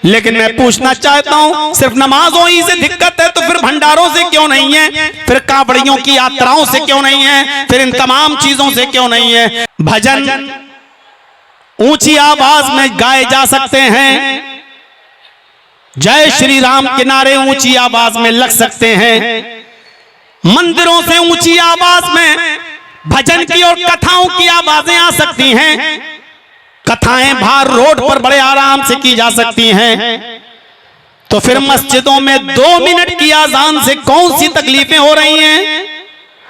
लेकिन मैं पूछना चाहता हूं, सिर्फ नमाजों ही से दिक्कत है तो फिर भंडारों से क्यों नहीं है, फिर कांवड़ियों की यात्राओं से क्यों नहीं है, फिर इन तमाम चीजों से क्यों नहीं है। भजन ऊंची आवाज में गाए जा सकते हैं, जय श्री राम के नारे ऊंची आवाज में लग सकते हैं, मंदिरों से ऊंची आवाज में भजन की और कथाओं की आवाजें आ सकती हैं, कथाएं बाहर रोड पर बड़े आराम से की जा सकती हैं। तो फिर मस्जिदों में 2 मिनट की आजान से कौन सी तकलीफें हो रही हैं?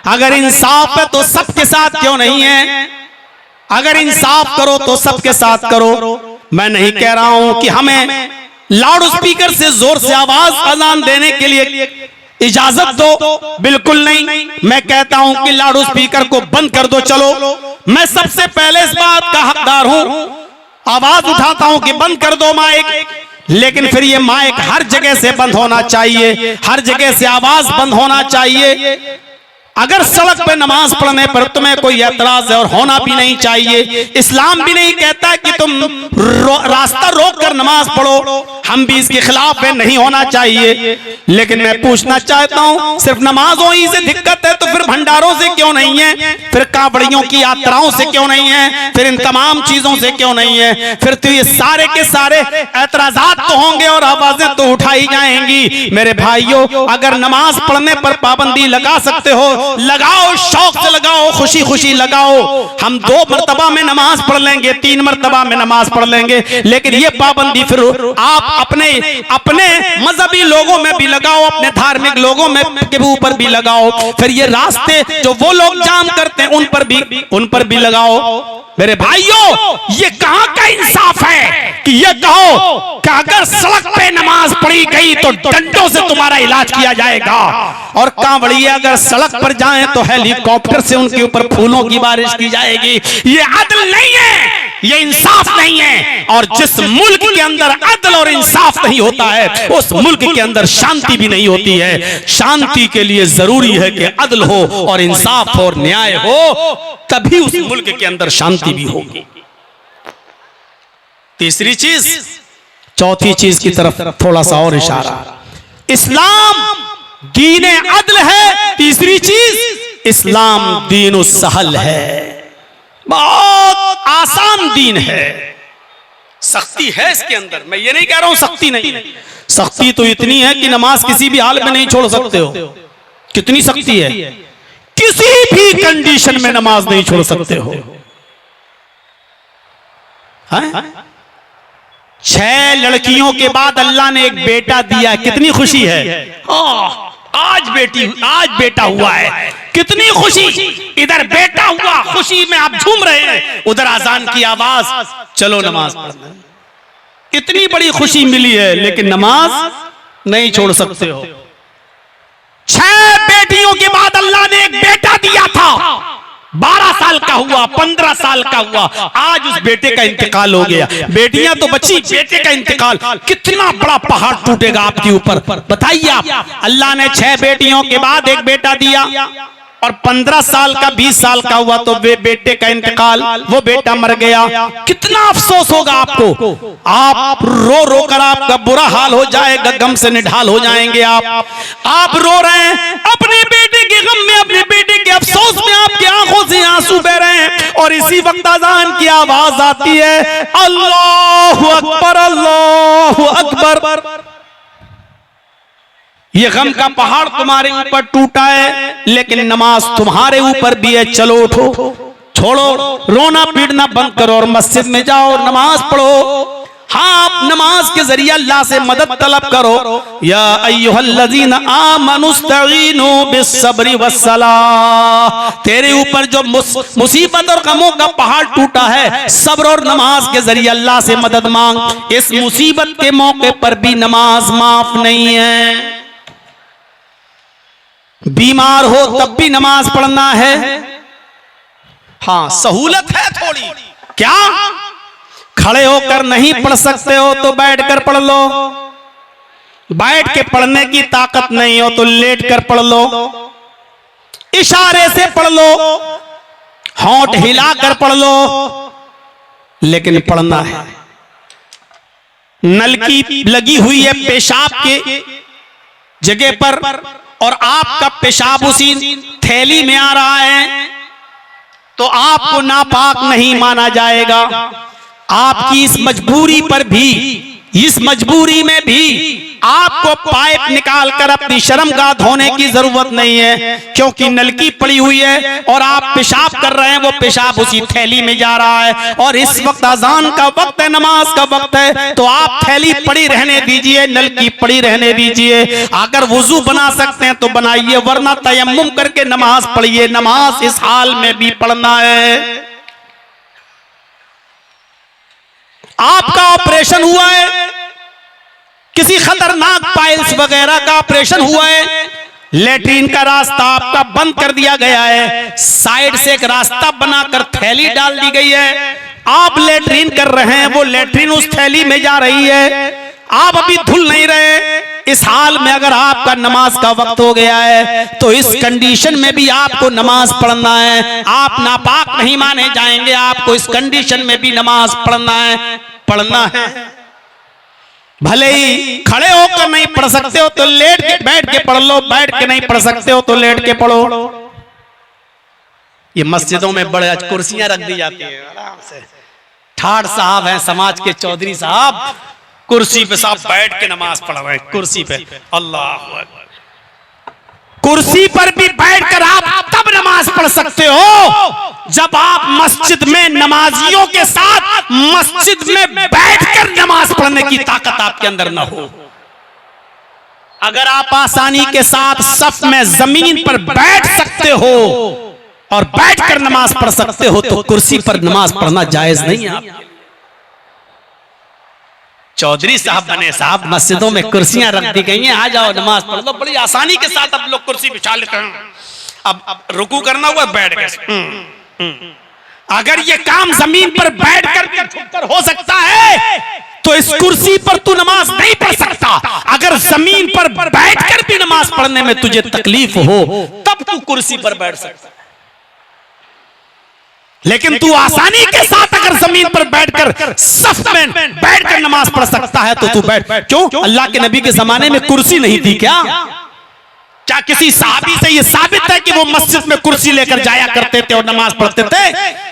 अगर इंसाफ है तो सबके साथ क्यों नहीं है? अगर इंसाफ करो तो सबके साथ करो। मैं नहीं कह रहा हूं कि हमें लाउड स्पीकर से जोर से आवाज अजान देने के लिए इजाजत दो, बिल्कुल नहीं। मैं कहता हूं कि लाउड स्पीकर को बंद कर दो। चलो, मैं सबसे पहले इस बात का हकदार हूं, आवाज उठाता हूं कि बंद कर दो माइक, लेकिन फिर ये माइक हर जगह से बंद होना चाहिए, हर जगह से आवाज बंद होना चाहिए। अगर सड़क पे नमाज पढ़ने पर तुम्हें कोई एतराज है, और होना भी नहीं चाहिए, इस्लाम भी नहीं कहता कि तुम रास्ता रोक कर नमाज पढ़ो, हम भी इसके खिलाफ है, नहीं होना चाहिए। लेकिन मैं पूछना चाहता हूं, सिर्फ नमाजों ही से दिक्कत है तो फिर भंडारों से क्यों नहीं है, फिर कांवड़ियों की यात्राओं से क्यों नहीं है, फिर इन तमाम चीजों से क्यों नहीं है? फिर तो ये सारे के सारे एतराजात तो होंगे और आवाजें तो उठाई जाएंगी। मेरे भाइयों, अगर नमाज पढ़ने पर पाबंदी लगा सकते हो, लगाओ, शौक से लगाओ, खुशी खुशी लगाओ। हम 2 मर्तबा में नमाज पढ़ लेंगे, 3 मर्तबा में नमाज पढ़ लेंगे, लेकिन ये पाबंदी फिर आप अपने मजहबी लोगों में भी लगाओ, अपने धार्मिक लोगों में के ऊपर भी लगाओ। फिर ये रास्ते जो वो लोग जाम करते हैं उन पर भी लगाओ। मेरे भाइयों, ये कहां का इंसाफ है कि ये कहो कि अगर सड़क पे नमाज पढ़ी गई तो डंडों से तुम्हारा इलाज किया जाएगा, और कांवड़िए अगर सड़क पर जाएं तो हेलीकॉप्टर से उनके ऊपर फूलों की बारिश की जाएगी। ये अदल नहीं है, ये इंसाफ नहीं है। और जिस मुल्क के अंदर अदल और इंसाफ नहीं होता है, उस मुल्क के अंदर शांति भी नहीं होती है। शांति के लिए जरूरी है कि अदल हो और इंसाफ और न्याय हो, तभी उस मुल्क के अंदर शांति भी होगी। तीसरी चीज, चौथी चीज की तरफ थोड़ा सा और इशारा, इस्लाम दीन अदल है। तीसरी चीज, इस्लाम दीन सहल है, बहुत आसान दीन है। सख्ती है इसके अंदर, मैं ये नहीं कह रहा हूं सख्ती नहीं है, सख्ती तो इतनी है कि नमाज किसी भी हाल में नहीं छोड़ सकते हो। कितनी सख्ती है, किसी भी कंडीशन में नमाज नहीं छोड़ सकते हो। 6 लड़कियों के बाद अल्लाह ने एक बेटा दिया, कितनी खुशी है। आज बेटा हुआ है, कितनी खुशी। इधर बेटा हुआ, खुशी में आप झूम रहे हैं, उधर आजान की आवाज, चलो नमाज पढ़ना। इतनी बड़ी खुशी मिली है, लेकिन नमाज नहीं छोड़ सकते हो। 6 बेटियों के बाद अल्लाह ने एक बेटा दिया था, 12 साल का हुआ, 15 साल का हुआ, आज उस बेटे का इंतकाल हो गया। बेटियां तो बची, बेटे का इंतकाल, कितना बड़ा पहाड़ टूटेगा आपके ऊपर, बताइए आप। अल्लाह ने 6 बेटियों के बाद एक बेटा दिया, और 15 साल का 20 साल का हुआ तो वे बेटे का इंतकाल, वो बेटा मर गया। कितना अफसोस होगा आपको, आप रो रो कर आपका बुरा हाल हो जाएगा, गम से निढाल हो जाएंगे। आप रो रहे हैं अपने बेटे के गम में, अपने बेटे के अफसोस में, आपकी आंखों से आंसू बह रहे हैं, और इसी वक्त अज़ान की आवाज आती है, अल्लाहु अकबर, अल्लाहु अकबर। ये गम का पहाड़ तुम्हारे ऊपर टूटा है, लेकिन नमाज तुम्हारे ऊपर भी है। चलो उठो, छोड़ो रोना पीटना बंद करो और मस्जिद में जाओ, नमाज पढ़ो। हाँ, आप नमाज के जरिए अल्लाह से मदद तलब करो। या अय्युहल्लज़ीना आमनुस्तईनु बिस्सब्रि वस्सलाह, तेरे ऊपर जो मुसीबत और गमों का पहाड़ टूटा है, सब्र और नमाज के जरिए अल्लाह से मदद मांग। इस मुसीबत के मौके पर भी नमाज माफ नहीं है। बीमार हो तब भी नमाज पढ़ना है। हाँ, सहूलत है थोड़ी, क्या खड़े होकर नहीं पढ़ सकते हो तो बैठकर पढ़ लो, बैठ के पढ़ने की ताकत नहीं हो तो लेट कर पढ़ लो, इशारे से पढ़ लो, होंठ हिलाकर पढ़ लो, लेकिन पढ़ना है। नलकी लगी हुई है पेशाब के जगह पर और आपका पेशाब उसी थैली में आ रहा है, तो आपको नापाक नहीं माना जाएगा। आपकी इस मजबूरी पर भी, इस मजबूरी में भी आपको पाइप निकाल कर अपनी शर्मगाह धोने की जरूरत नहीं है, क्योंकि नलकी पड़ी हुई है और आप पेशाब कर रहे हैं, वो पेशाब उसी थैली में जा रहा है। और इस वक्त अजान का वक्त है, नमाज का वक्त है, तो आप थैली पड़ी रहने दीजिए, नलकी पड़ी रहने दीजिए। अगर वुजू बना सकते हैं तो बनाइए, वरना तयम्मुम करके नमाज पढ़िए। नमाज इस हाल में भी पढ़ना है। आपका ऑपरेशन हुआ है, किसी खतरनाक पाइल्स वगैरह का ऑपरेशन हुआ है, लेटरिन का रास्ता आपका बंद कर दिया गया है, साइड से एक रास्ता बनाकर थैली डाल दी गई है, आप लेटरिन कर रहे हैं, वो लेटरिन उस थैली में जा रही है, आप अभी धुल नहीं रहे। इस हाल में अगर आपका नमाज का वक्त हो गया है, तो इस कंडीशन में भी आपको नमाज पढ़ना है। आप नापाक नहीं माने जाएंगे, आपको इस कंडीशन में भी नमाज पढ़ना है। भले ही खड़े होकर नहीं पढ़ सकते हो तो लेट के बैठ के पढ़ लो, बैठ के नहीं पढ़ सकते हो तो लेट के पढ़ो। ये मस्जिदों में बड़े कुर्सियां रख दी जाती है, आराम से ठाड़ साहब हैं समाज के चौधरी साहब, कुर्सी पे साहब बैठ के नमाज पढ़ रहे हैं, कुर्सी पे। अल्लाह, कुर्सी पर भी बैठकर आप तब नमाज पढ़ सकते हो जब आप मस्जिद में नमाजियों के साथ मस्जिद में बैठकर नमाज पढ़ने की ताकत आपके अंदर न हो। अगर आप आसानी के साथ सफ में जमीन पर बैठ सकते हो और बैठकर नमाज पढ़ सकते हो, तो कुर्सी पर नमाज पढ़ना जायज नहीं है। चौधरी साहब बने साहब, मस्जिदों में कुर्सियां रख दी गई हैं, आ जाओ नमाज पढ़ लो। बड़ी आसानी के साथ अब लोग कुर्सी बिछा लेते हैं। अब रुकू करना हुआ बैठ गए। अगर ये काम जमीन पर बैठकर हो सकता है, तो इस कुर्सी पर तू नमाज नहीं पढ़ सकता। अगर जमीन पर बैठकर भी नमाज पढ़ने में तुझे तकलीफ हो, तब तू कुर्सी पर बैठ सकता। लेकिन तू आसानी के साथ अगर जमीन पर बैठकर सफ में बैठकर नमाज पढ़ सकता है, तो तू बैठ। क्यों? अल्लाह के नबी के जमाने में कुर्सी नहीं थी क्या? क्या किसी साहबी से ये साबित है कि वो मस्जिद में कुर्सी लेकर जाया करते थे और नमाज पढ़ते थे?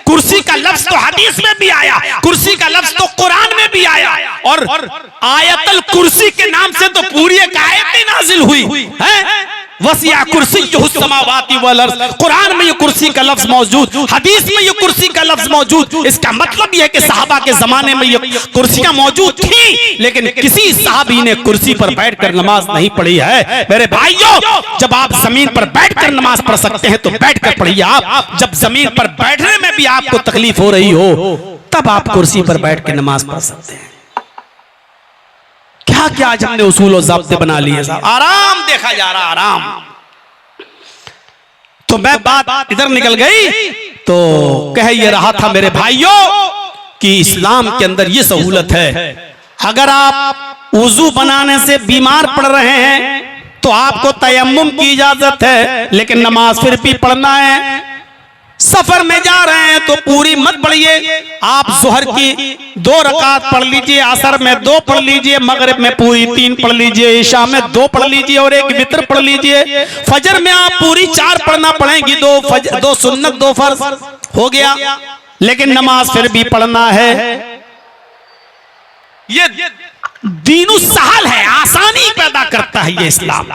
कुर्सी का लफ्ज तो हदीस में भी आया, कुर्सी का लफ्ज तो कुरान में भी आया, और आयतल कुर्सी के नाम से तो पूरी एक आयत ही नाजिल हुई है। वसिया कुर्सिय्युहु समावाति वल अर्ज़, कुरान में ये कुर्सी का लफ्ज मौजूद, हदीस में ये कुर्सी का लफ्ज मौजूद। इसका मतलब यह है कि सहाबा के जमाने में ये कुर्सियां मौजूद थी, लेकिन किसी सहाबी ने कुर्सी पर बैठकर नमाज नहीं पढ़ी है। मेरे भाइयों, जब आप जमीन पर बैठकर नमाज पढ़ सकते हैं तो बैठकर पढ़िए। आप जब जमीन पर बैठने में भी आपको तकलीफ हो रही हो, तब आप कुर्सी पर बैठ के नमाज पढ़ सकते हैं। क्या क्या आज हमने उसूल और ज़ाब्ते बना लिए साहब, आराम देखा जा रहा, आराम। तो मैं बात इधर निकल गई, तो कह ये रहा था मेरे भाइयों कि इस्लाम के अंदर ये सहूलत है। अगर आप वुजू बनाने से बीमार पड़ रहे हैं तो आपको तयम्मुम की इजाजत है, लेकिन नमाज फिर भी पढ़ना है। सफर में जा रहे हैं तो पूरी मत पढ़िए, आप जोहर की 2 रकात पढ़ लीजिए, असर में 2 पढ़ लीजिए, मगरिब में पूरी 3 पढ़ लीजिए, ईशा में 2 पढ़ लीजिए और 1 वितर पढ़ लीजिए। फजर में आप पूरी 4 पढ़ना पड़ेगी, 2 सुन्नत 2 फर्ज हो गया, लेकिन नमाज फिर भी पढ़ना है। ये दीनु सहल है, आसानी पैदा करता है ये इस्लाम,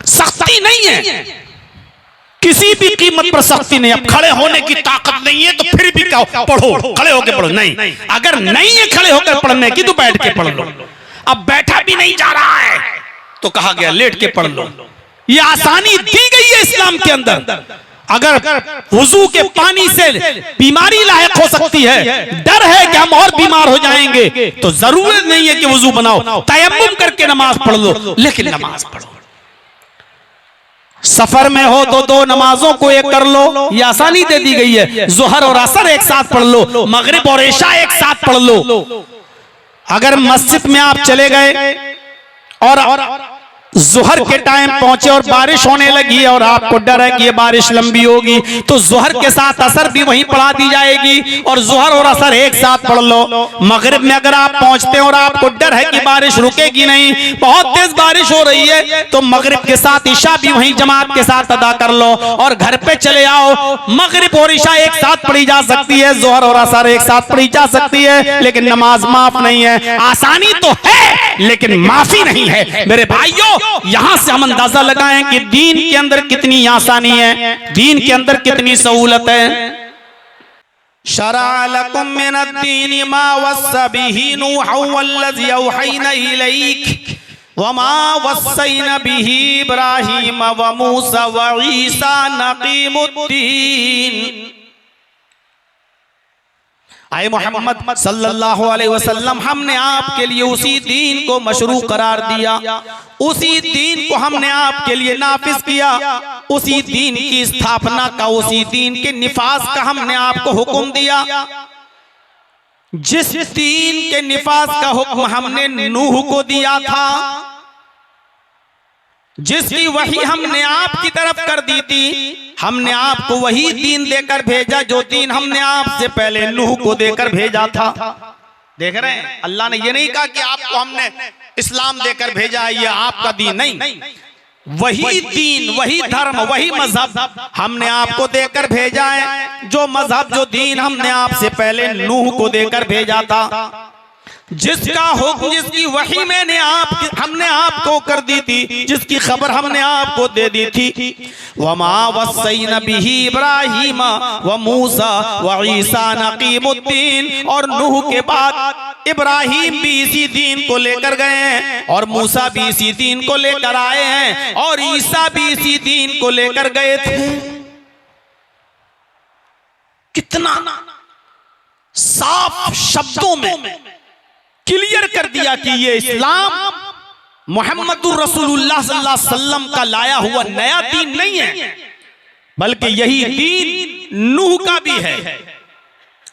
सख्ती नहीं है, किसी भी कीमत पर सख्ती नहीं। अब खड़े होने की ताकत नहीं है तो फिर भी कहो पढ़ो, खड़े होकर पढ़ो, नहीं। अगर नहीं है खड़े होकर पढ़ने की तो बैठ के पढ़ लो। अब बैठा भी नहीं जा रहा है तो कहा गया लेट के पढ़ लो। ये आसानी दी गई है इस्लाम के अंदर। अगर वुजू के पानी से बीमारी लायक हो सकती है, डर है कि हम और बीमार हो जाएंगे, तो जरूरत नहीं है कि वुजू बनाओ, तयम्मुम करके नमाज पढ़ लो, लेकिन नमाज पढ़ो। सफर में हो तो 2 नमाजों को एक कर लो, ये आसानी दे दी गई है। जोहर और असर एक साथ पढ़ लो, मगरिब और इशा एक साथ पढ़ लो। अगर मस्जिद में आप चले गए और ज़ोहर के टाइम पहुंचे और बारिश होने लगी और आपको डर है कि ये बारिश लंबी होगी, तो ज़ोहर के साथ असर भी वहीं पढ़ा दी जाएगी और ज़ोहर और असर एक साथ पढ़ लो। मगरिब में अगर आप पहुंचते हैं और आपको डर है कि बारिश रुकेगी नहीं, बहुत तेज बारिश हो रही है, तो मगरिब के साथ ईशा भी वहीं जमात के साथ अदा कर लो और घर पे चले आओ। मगरिब और ईशा एक साथ पढ़ी जा सकती है, ज़ोहर और असर एक साथ पढ़ी जा सकती है, लेकिन नमाज माफ नहीं है। आसानी तो है लेकिन माफी नहीं है। मेरे भाइयों, यहां से हम अंदाजा लगाएं कि दीन के अंदर कितनी आसानी है, दीन के अंदर कितनी सहूलत है। शरअ लकुम मिनद्दीनि मा वस्सा बिही नूहन वल्लज़ी औहैना इलैक वमा वस्सैना बिही इब्राहीम व मूसा व ईसा नक़ीमुद्दीन। आए मोहम्मद सल्लल्लाहु अलैहि वसल्लम, हमने आपके लिए उसी दीन को मशरू करार दिया, उसी दीन को हमने आपके लिए नाफिज किया, उसी दीन की स्थापना का, उसी दीन के निफाज का हमने आपको हुक्म दिया। जिस दीन के निफाज का हुक्म हमने नूह को दिया था, जिसकी वही हमने आपकी तरफ कर दी थी, हमने आपको वही दीन देकर भेजा जो दीन हमने आपसे पहले नूह को देकर भेजा था। देख रहे हैं, अल्लाह ने ये नहीं कहा कि आपको हमने इस्लाम देकर भेजा है, ये आपका दीन नहीं, वही दीन, वही धर्म, वही मजहब हमने आपको देकर भेजा है, जो मजहब, जो दीन हमने आपसे पहले नूह को देकर भेजा था। जिसका हुक्म, जिसकी वही हमने आपको कर दी थी, जिसकी खबर हमने आपको दे दी थी। वमा वस्सैना बिही इब्राहीम व मूसा व ईसा नक़ीमुद्दीन, और नूह के बाद इब्राहीम भी इसी दीन को लेकर गए हैं और मूसा भी इसी दीन को लेकर आए हैं और ईसा भी इसी दीन को लेकर गए थे। कितना साफ शब्दों में क्लियर कर दिया कि ये इस्लाम मुहम्मदुर रसूलुल्लाह सल्लल्लाहु अलैहि वसल्लम का लाया हुआ नया दीन नहीं है, बल्कि यही दीन नूह का भी है।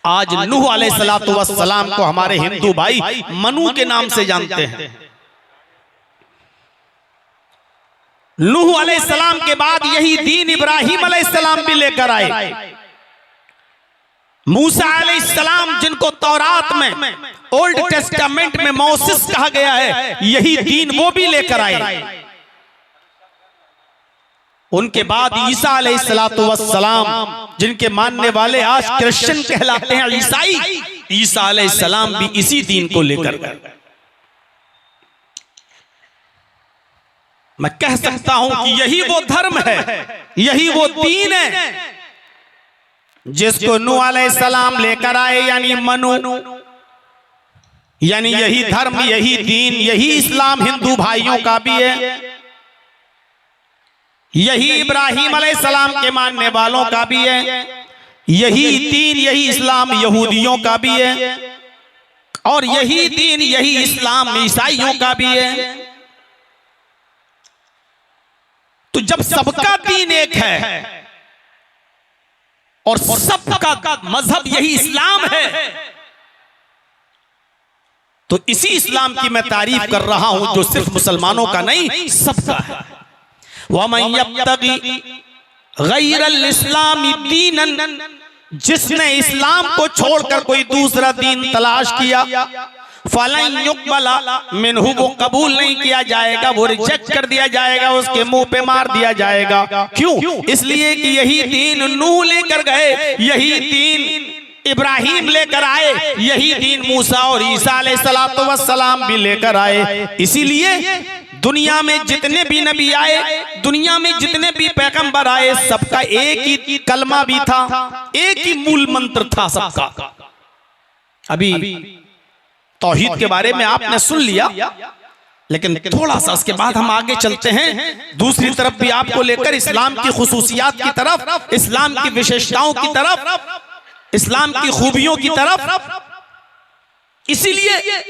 आज नूह अलैहिस्सलातु वस्सलाम को हमारे हिंदू भाई मनु के नाम से जानते हैं। नूह अलैहिस्सलाम के बाद यही दीन इब्राहीम अलैहिस्सलाम भी लेकर आए। मूसा अलैहिस्सलाम, जिनको तौरात में, ओल्ड टेस्टामेंट में मौसिस कहा गया है, यही दीन वो भी लेकर आए। उनके बाद ईसा अलैहिस्सलातु वस्सलाम, जिनके मानने वाले आज क्रिश्चियन कहलाते हैं, ईसाई, ईसा अलैहिस्सलाम भी इसी दीन को लेकर गए। मैं कह सकता हूं कि यही वो धर्म है, यही वो दीन है जिसको नूह अलैहिस्सलाम लेकर आए, यानी मनु, यानी यही धर्म, यही दीन, यही इस्लाम हिंदू भाइयों का भी है, यही इब्राहीम अलैहिस्सलाम के मानने वालों का भी है, यही दीन, यही इस्लाम यहूदियों का भी है, और यही दीन, यही इस्लाम ईसाइयों का भी है। तो जब सबका दीन एक है और सबका मजहब यही इस्लाम है, तो इसी इस्लाम की मैं तारीफ कर रहा हूं जो सिर्फ मुसलमानों का नहीं, सबका है। वमन यब्तगी गैरल इस्लामी दीनन, जिसने इस्लाम को छोड़कर कोई दूसरा दीन तलाश किया, फलन युक़बला मिन्हु, वो कबूल नहीं किया जाएगा, वो रिजेक्ट कर दिया जाएगा, उसके मुंह पे मार दिया जाएगा। क्यों? इसलिए कि यही दीन नूह लेकर गए, यही दीन इब्राहीम लेकर आए, यही दीन मूसा और ईसा अलैहिस्सलातु वस्सलाम भी लेकर आए। इसीलिए दुनिया में जितने भी नबी आए, दुनिया में जितने भी पैगंबर आए, सबका एक ही कलमा भी था, एक ही मूल मंत्र था सबका। अभी तौहीद के बारे में आपने सुन लिया, लेकिन थोड़ा सा उसके बाद हम आगे चलते हैं, दूसरी तरफ भी आपको लेकर इस्लाम की खुसूसियात की तरफ, इस्लाम की विशेषताओं की तरफ, इस्लाम की खूबियों की तरफ। इसीलिए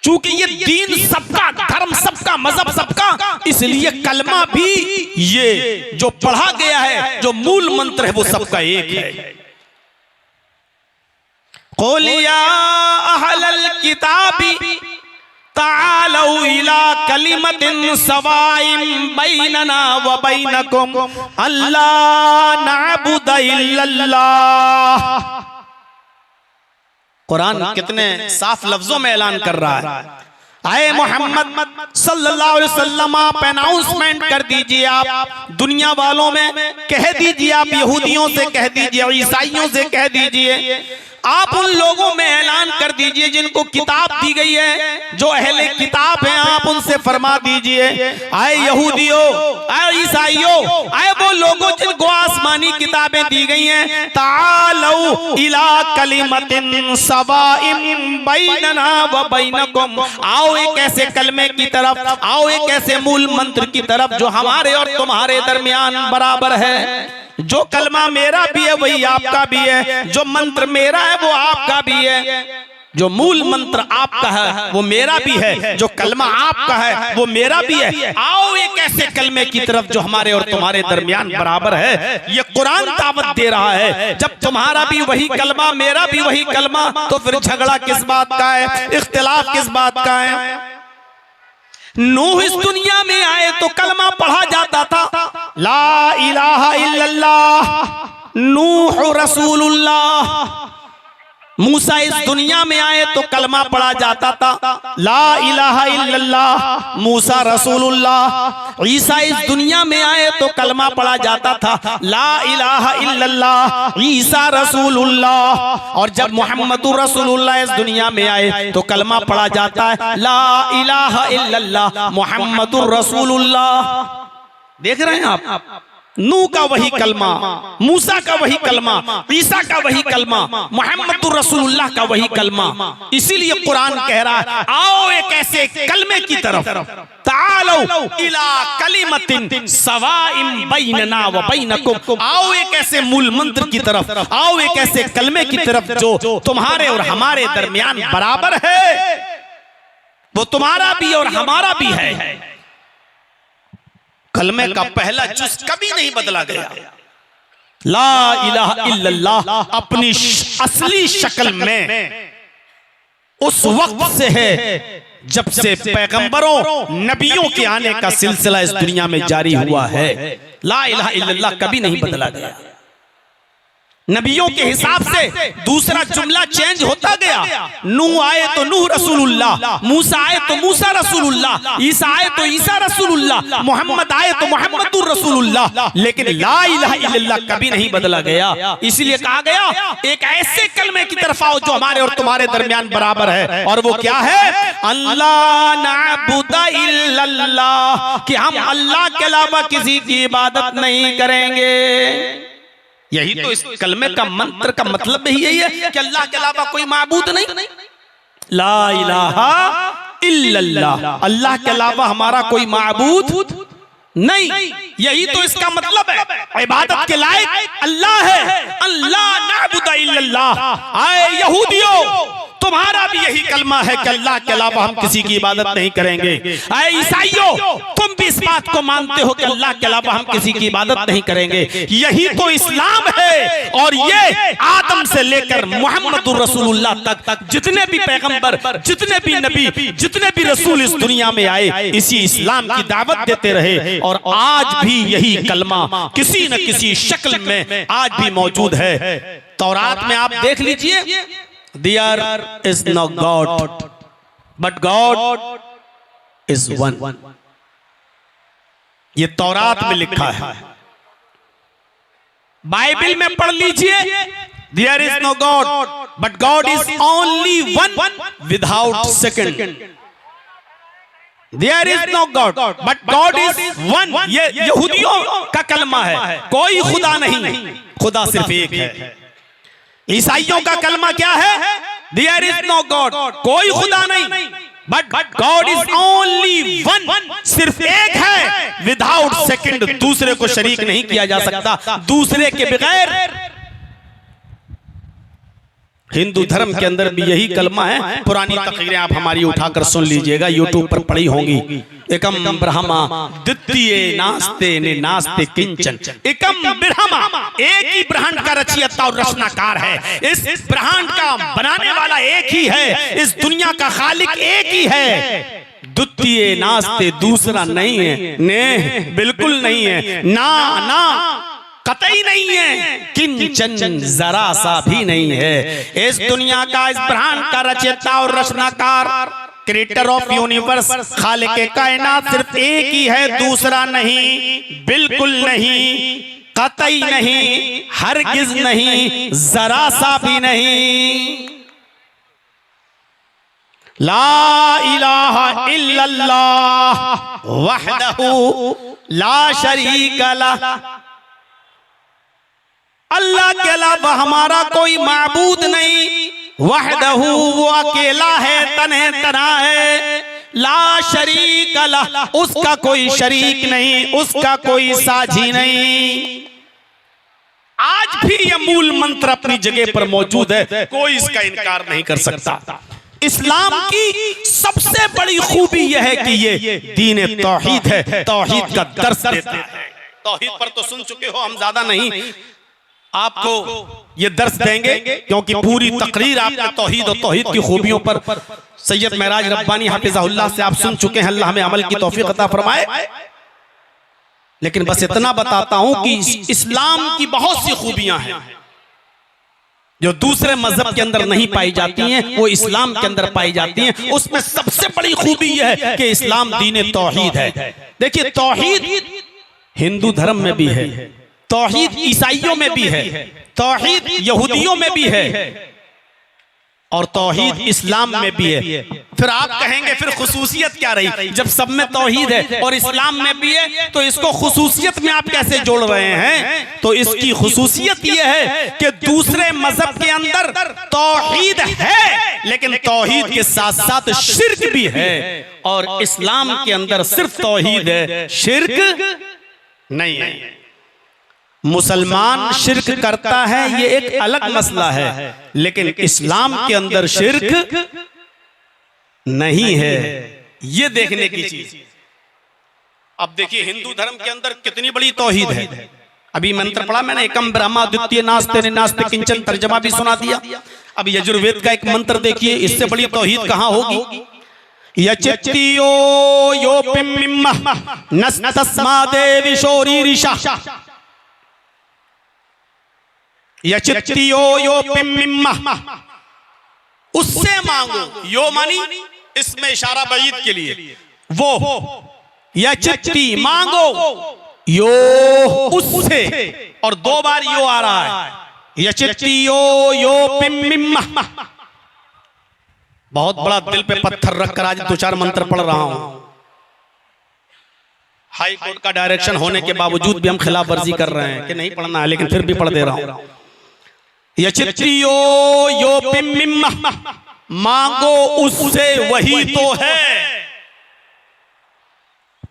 चूंकि ये दीन सबका, धर्म सबका, मजहब सबका, इसलिए कलमा भी ये जो पढ़ा गया है, जो मूल मंत्र है, वो सबका एक है। क़ुल या अहलल किताबी तालौ इला कलिमतिन सवाइम बैनना व बैनकुम अल्ला नअबुद इल्लल्लाह। कुरान कितने साफ लफ्जों में ऐलान कर रहा है, आए मोहम्मद सल्लल्लाहु अलैहि वसल्लम आप अनाउंसमेंट कर दीजिए, आप दुनिया वालों में कह दीजिए, आप यहूदियों से कह दीजिए, ईसाइयों से कह दीजिए, आप उन लोगों में ऐलान कर दीजिए जिनको किताब दी गई है, जो अहले किताब हैं, आप उनसे फरमा दीजिए, आए यहूदियों, आए ईसाइयों, आए वो लोगों जिनको आसमानी किताबें दी गई हैं, तालौ इला कलिमतिन सवाइम बैनना व बैनकुम, आओ एक ऐसे कलमे की तरफ, आओ एक ऐसे मूल मंत्र की तरफ जो हमारे और तुम्हारे दरमियान बराबर है। जो कलमा मेरा भी है वही आपका भी है, जो मंत्र मेरा है वो आपका भी है, जो मूल मंत्र आपका है वो मेरा भी है, जो कलमा आपका है वो मेरा भी है। आओ एक ऐसे कलमे की तरफ जो हमारे और तुम्हारे दरमियान बराबर है। ये कुरान दावत दे रहा है, जब तुम्हारा भी वही कलमा मेरा भी वही कलमा, तो फिर झगड़ा किस बात का है, इख्तिलाफ किस बात का है। नूह इस दुनिया में आए तो कलमा पढ़ा जाता था, ला इलाहा इल्लल्लाह नूह रसूलुल्लाह। मूसा इस दुनिया में आए तो कलमा पढ़ा जाता था, ला इलाहा इल्लल्लाह मूसा रसूलुल्लाह। ईसा इस दुनिया में आए तो कलमा पढ़ा जाता था, ला इलाहा इल्लल्लाह ईसा रसूलुल्लाह। और जब मोहम्मदुर रसूलुल्लाह इस दुनिया में आए तो कलमा पढ़ा जाता है, ला इलाहा इल्लल्लाह मोहम्मदुर रसूलुल्लाह। देख रहे हैं आप, नूह का वही कलमा, मूसा का वही कलमा, ईसा का वही कलमा, मोहम्मदुर रसूलुल्लाह का वही कलमा। इसीलिए कुरान कह रहा है, आओ एक ऐसे कलमे की तरफ, तालौ इला कलिमतिन सवाइम बैनना व बैनकुम, आओ एक ऐसे मूल मंत्र की तरफ, आओ एक ऐसे कलमे की तरफ जो तुम्हारे और हमारे दरमियान बराबर है, वो तुम्हारा भी और हमारा भी है। कलमे का पहला जुज कभी नहीं बदला गया। ला इलाहा इल्लल्लाह अपनी असली शक्ल में उस वक्त से है जब से पैगंबरों नबियों के आने का सिलसिला इस दुनिया में जारी हुआ है। ला इलाहा इल्लल्लाह कभी नहीं बदला गया। नबियों के हिसाब से दूसरा जुमला चेंज होता गया। नूह आए तो नूह रसूलुल्लाह, मूसा आए तो मूसा रसूलुल्लाह, ईसा आए तो ईसा रसूलुल्लाह, मोहम्मद आए तो मोहम्मदुर रसूलुल्लाह, लेकिन ला इलाहा इल्लल्लाह कभी नहीं बदला गया। इसलिए कहा गया एक ऐसे कलमे की तरफ आओ जो हमारे और तुम्हारे दरमियान बराबर है, और वो क्या है, अल्लाह नअबुद इल्लल्लाह, कि हम अल्लाह के अलावा किसी की इबादत नहीं करेंगे। यही तो इस कलमे का मंत्र का मतलब ही यही है कि अल्लाह के अलावा कोई माबूद नहीं। ला इलाहा इल्लल्लाह, अल्लाह के अलावा हमारा कोई माबूद नहीं। यही तो इसका मतलब है, इबादत के लायक अल्लाह है। अल्लाह नअबुद इल्लल्लाह। आए यहूदियों, तुम्हारा भी यही कलमा है कि अल्लाह के अलावा हम किसी की इबादत नहीं करेंगे। आए ईसाइयों, तुम भी इस बात को मानते हो कि अल्लाह के अलावा हम किसी की इबादत नहीं करेंगे। यही तो इस्लाम है। और ये आदम से लेकर मोहम्मदुर रसूलुल्लाह तक जितने भी पैगंबर, जितने भी नबी, जितने भी रसूल इस दुनिया में आए, इसी इस्लाम की दावत देते रहे। और आज भी यही कलमा किसी न किसी शक्ल में आज भी मौजूद है। तौरात में आप देख लीजिए, There is no God, but God is one. ये तौरात में लिखा है। बाइबल में पढ़ लीजिए, There is no God, but God is only one without second. There is no God, but God is one. ये यहूदियों का कलमा है, कोई खुदा नहीं, खुदा सिर्फ एक है। ईसाइयों का कलमा क्या है, There is no God, कोई खुदा नहीं, but God is only one, सिर्फ एक है, विदाउट सेकंड, दूसरे को शरीक नहीं किया जा सकता, दूसरे के बगैर। हिंदू धर्म के अंदर भी यही कलमा है। पुरानी तकरीरें आप हमारी उठाकर सुन लीजिएगा, यूट्यूब पर पड़ी होंगी। एकम ब्रह्मा द्वितीय नास्ते ने नास्ते किंचन। एकम ब्रह्मा, एक ही ब्रह्मांड का रचयिता और रचनाकार है। इस ब्रह्मांड का बनाने वाला एक ही है, इस दुनिया का खालिक एक ही है। द्वितीय नास्ते, दूसरा नहीं है, ने बिल्कुल नहीं है, ना ना कतई नहीं है, किंचन जरा सा भी नहीं है। इस दुनिया का, इस ब्रह्मांड का रचयिता और रचनाकार, क्रिएटर ऑफ यूनिवर्स, खालिक कायनात सिर्फ एक ही है, दूसरा नहीं, बिल्कुल नहीं, कतई नहीं, हरगिज नहीं, जरा सा भी नहीं। ला इलाहा इल्लल्लाह वहदहू ला शरीका लह, अल्लाह के अलावा हमारा कोई माबूद नहीं, वहदहू वो अकेला है, तन्हे तना है, ला शरीक लह उसका कोई शरीक नहीं, उसका कोई साझी नहीं। आज भी ये मूल मंत्र अपनी जगह पर मौजूद है, कोई इसका इनकार नहीं कर सकता। इस्लाम की सबसे बड़ी खूबी यह है कि ये दीन तौहीद है, तौहीद का दर्स देता है। तौहीद पर तो सुन चुके हो, हम ज्यादा नहीं आपको ये दर्स देंगे, क्योंकि पूरी तकरीर आपने तौहीद और तौहीद की खूबियों पर सैयद महराज रब्बानी हाफिज़हुल्लाह से आप सुन चुके हैं। अल्लाह हमें अमल की तौफीक अता फरमाए। लेकिन बस इतना बताता हूं कि इस्लाम की बहुत सी खूबियां हैं जो दूसरे मजहब के अंदर नहीं पाई जाती हैं, वो इस्लाम के अंदर पाई जाती हैं। उसमें सबसे बड़ी खूबी यह है कि इस्लाम दीन तौहीद है। देखिए, तौहीद हिंदू धर्म में भी है, तौहीद ईसाइयों में भी है, तौहीद यहूदियों में भी है, और तौहीद इस्लाम में भी है। फिर आप कहेंगे फिर खुसूसियत क्या रही? जब सब में तौहीद है और इस्लाम में भी है, तो इसको खुसूसियत में आप कैसे जोड़ रहे हैं? तो इसकी खुसूसियत यह है कि दूसरे मजहब के अंदर तौहीद है, लेकिन तौहीद के साथ साथ शिर्क भी है, और इस्लाम के अंदर सिर्फ तौहीद है, शिर्क नहीं है। मुसलमान शिर्क करता है, ये एक अलग मसला है, लेकिन इस्लाम के अंदर शिर्क नहीं है, ये देखने की चीज। अब देखिए, हिंदू धर्म के अंदर कितनी बड़ी तौहीद है। अभी मंत्र पढ़ा मैंने, एकम ब्रह्मा द्वितीय नास्ते निनास्ते किंचन, तर्जमा भी सुना दिया। अब यजुर्वेद का एक मंत्र देखिए, इससे बड़ी तौहीद कहां होगी? यचित्तियो यो पिम्मिम्मा नस्तस्मा देवी शोरीरिशा, यचित्तियो यो पिम्मिम्मा, उससे मांगो। यो मानी इसमें इशारा बईद के लिए, वो यचित्ती मांगो, यो उससे, और दो बार यो आ रहा है, यचित्तियो यो पिम्मिम्मा। बहुत बड़ा दिल पे पत्थर रखकर आज 2-4 मंत्र पढ़ रहा हूं। हाई कोर्ट का डायरेक्शन होने के बावजूद भी हम खिलाफ वर्जी कर रहे हैं कि नहीं पढ़ना है, लेकिन फिर भी पढ़ दे रहा हूं। यचित्तियो यो पिम्मिम्मा, मांगो उससे, वही तो है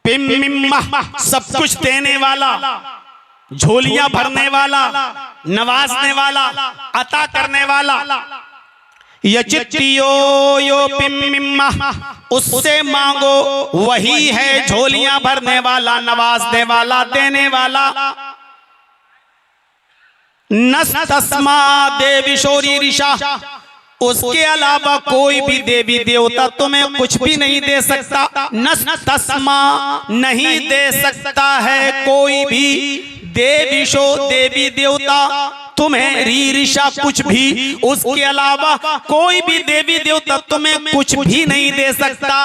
पिम्मिम्मा, सब कुछ देने वाला, झोलियां भरने वाला, नवाजने वाला, अता करने वाला। यचित्तियो यो पिम्मिम्मा, उससे मांगो, वही है झोलियां भरने वाला, नवाजने वाला, देने वाला। नस्तस्मा देवी शोरीरिशा, उसके अलावा कोई भी देवी देवता तुम्हें कुछ भी नहीं दे सकता। नस्तस्मा, नहीं दे सकता है कोई भी देवी देवता तुम्हें, रीरिशा कुछ भी, उसके अलावा कोई भी देवी देवता तुम्हें कुछ भी नहीं दे सकता।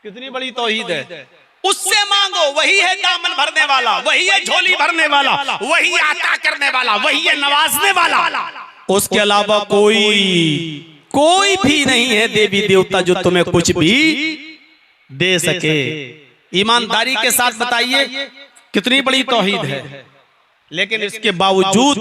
कितनी बड़ी तौहीद है। उससे मांगो, वही है दामन भरने वाला, वही है झोली भरने वाला, वही आता करने वाला, वही है नवाजने वाला। उसके अलावा कोई भी नहीं है देवी देवता जो तुम्हें कुछ भी दे सके। ईमानदारी के साथ बताइए कितनी बड़ी तौहीद है। लेकिन इसके बावजूद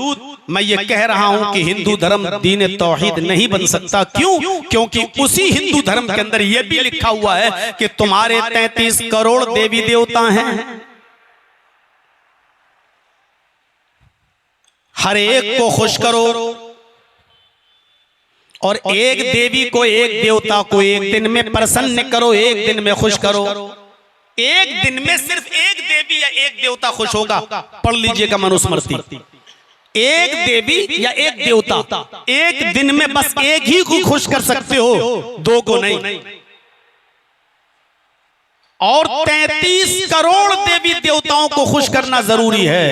मैं ये कह रहा हूं कि हिंदू धर्म दीन तौहीद नहीं बन सकता। क्यों? क्योंकि उसी हिंदू धर्म के अंदर यह भी लिखा हुआ है कि तुम्हारे 33 करोड़ देवी देवता हैं, हर एक को खुश करो, और एक देवी को, एक देवता को एक दिन में प्रसन्न करो, एक दिन में खुश करो। एक दिन में सिर्फ एक देवी या एक देवता खुश होगा। पढ़ लीजिएगा मनुस्मृति। एक देवी या एक देवता एक दिन में बस एक ही को खुश कर सकते हो, दो को नहीं। और 33 करोड़ देवी देवताओं को खुश करना जरूरी है।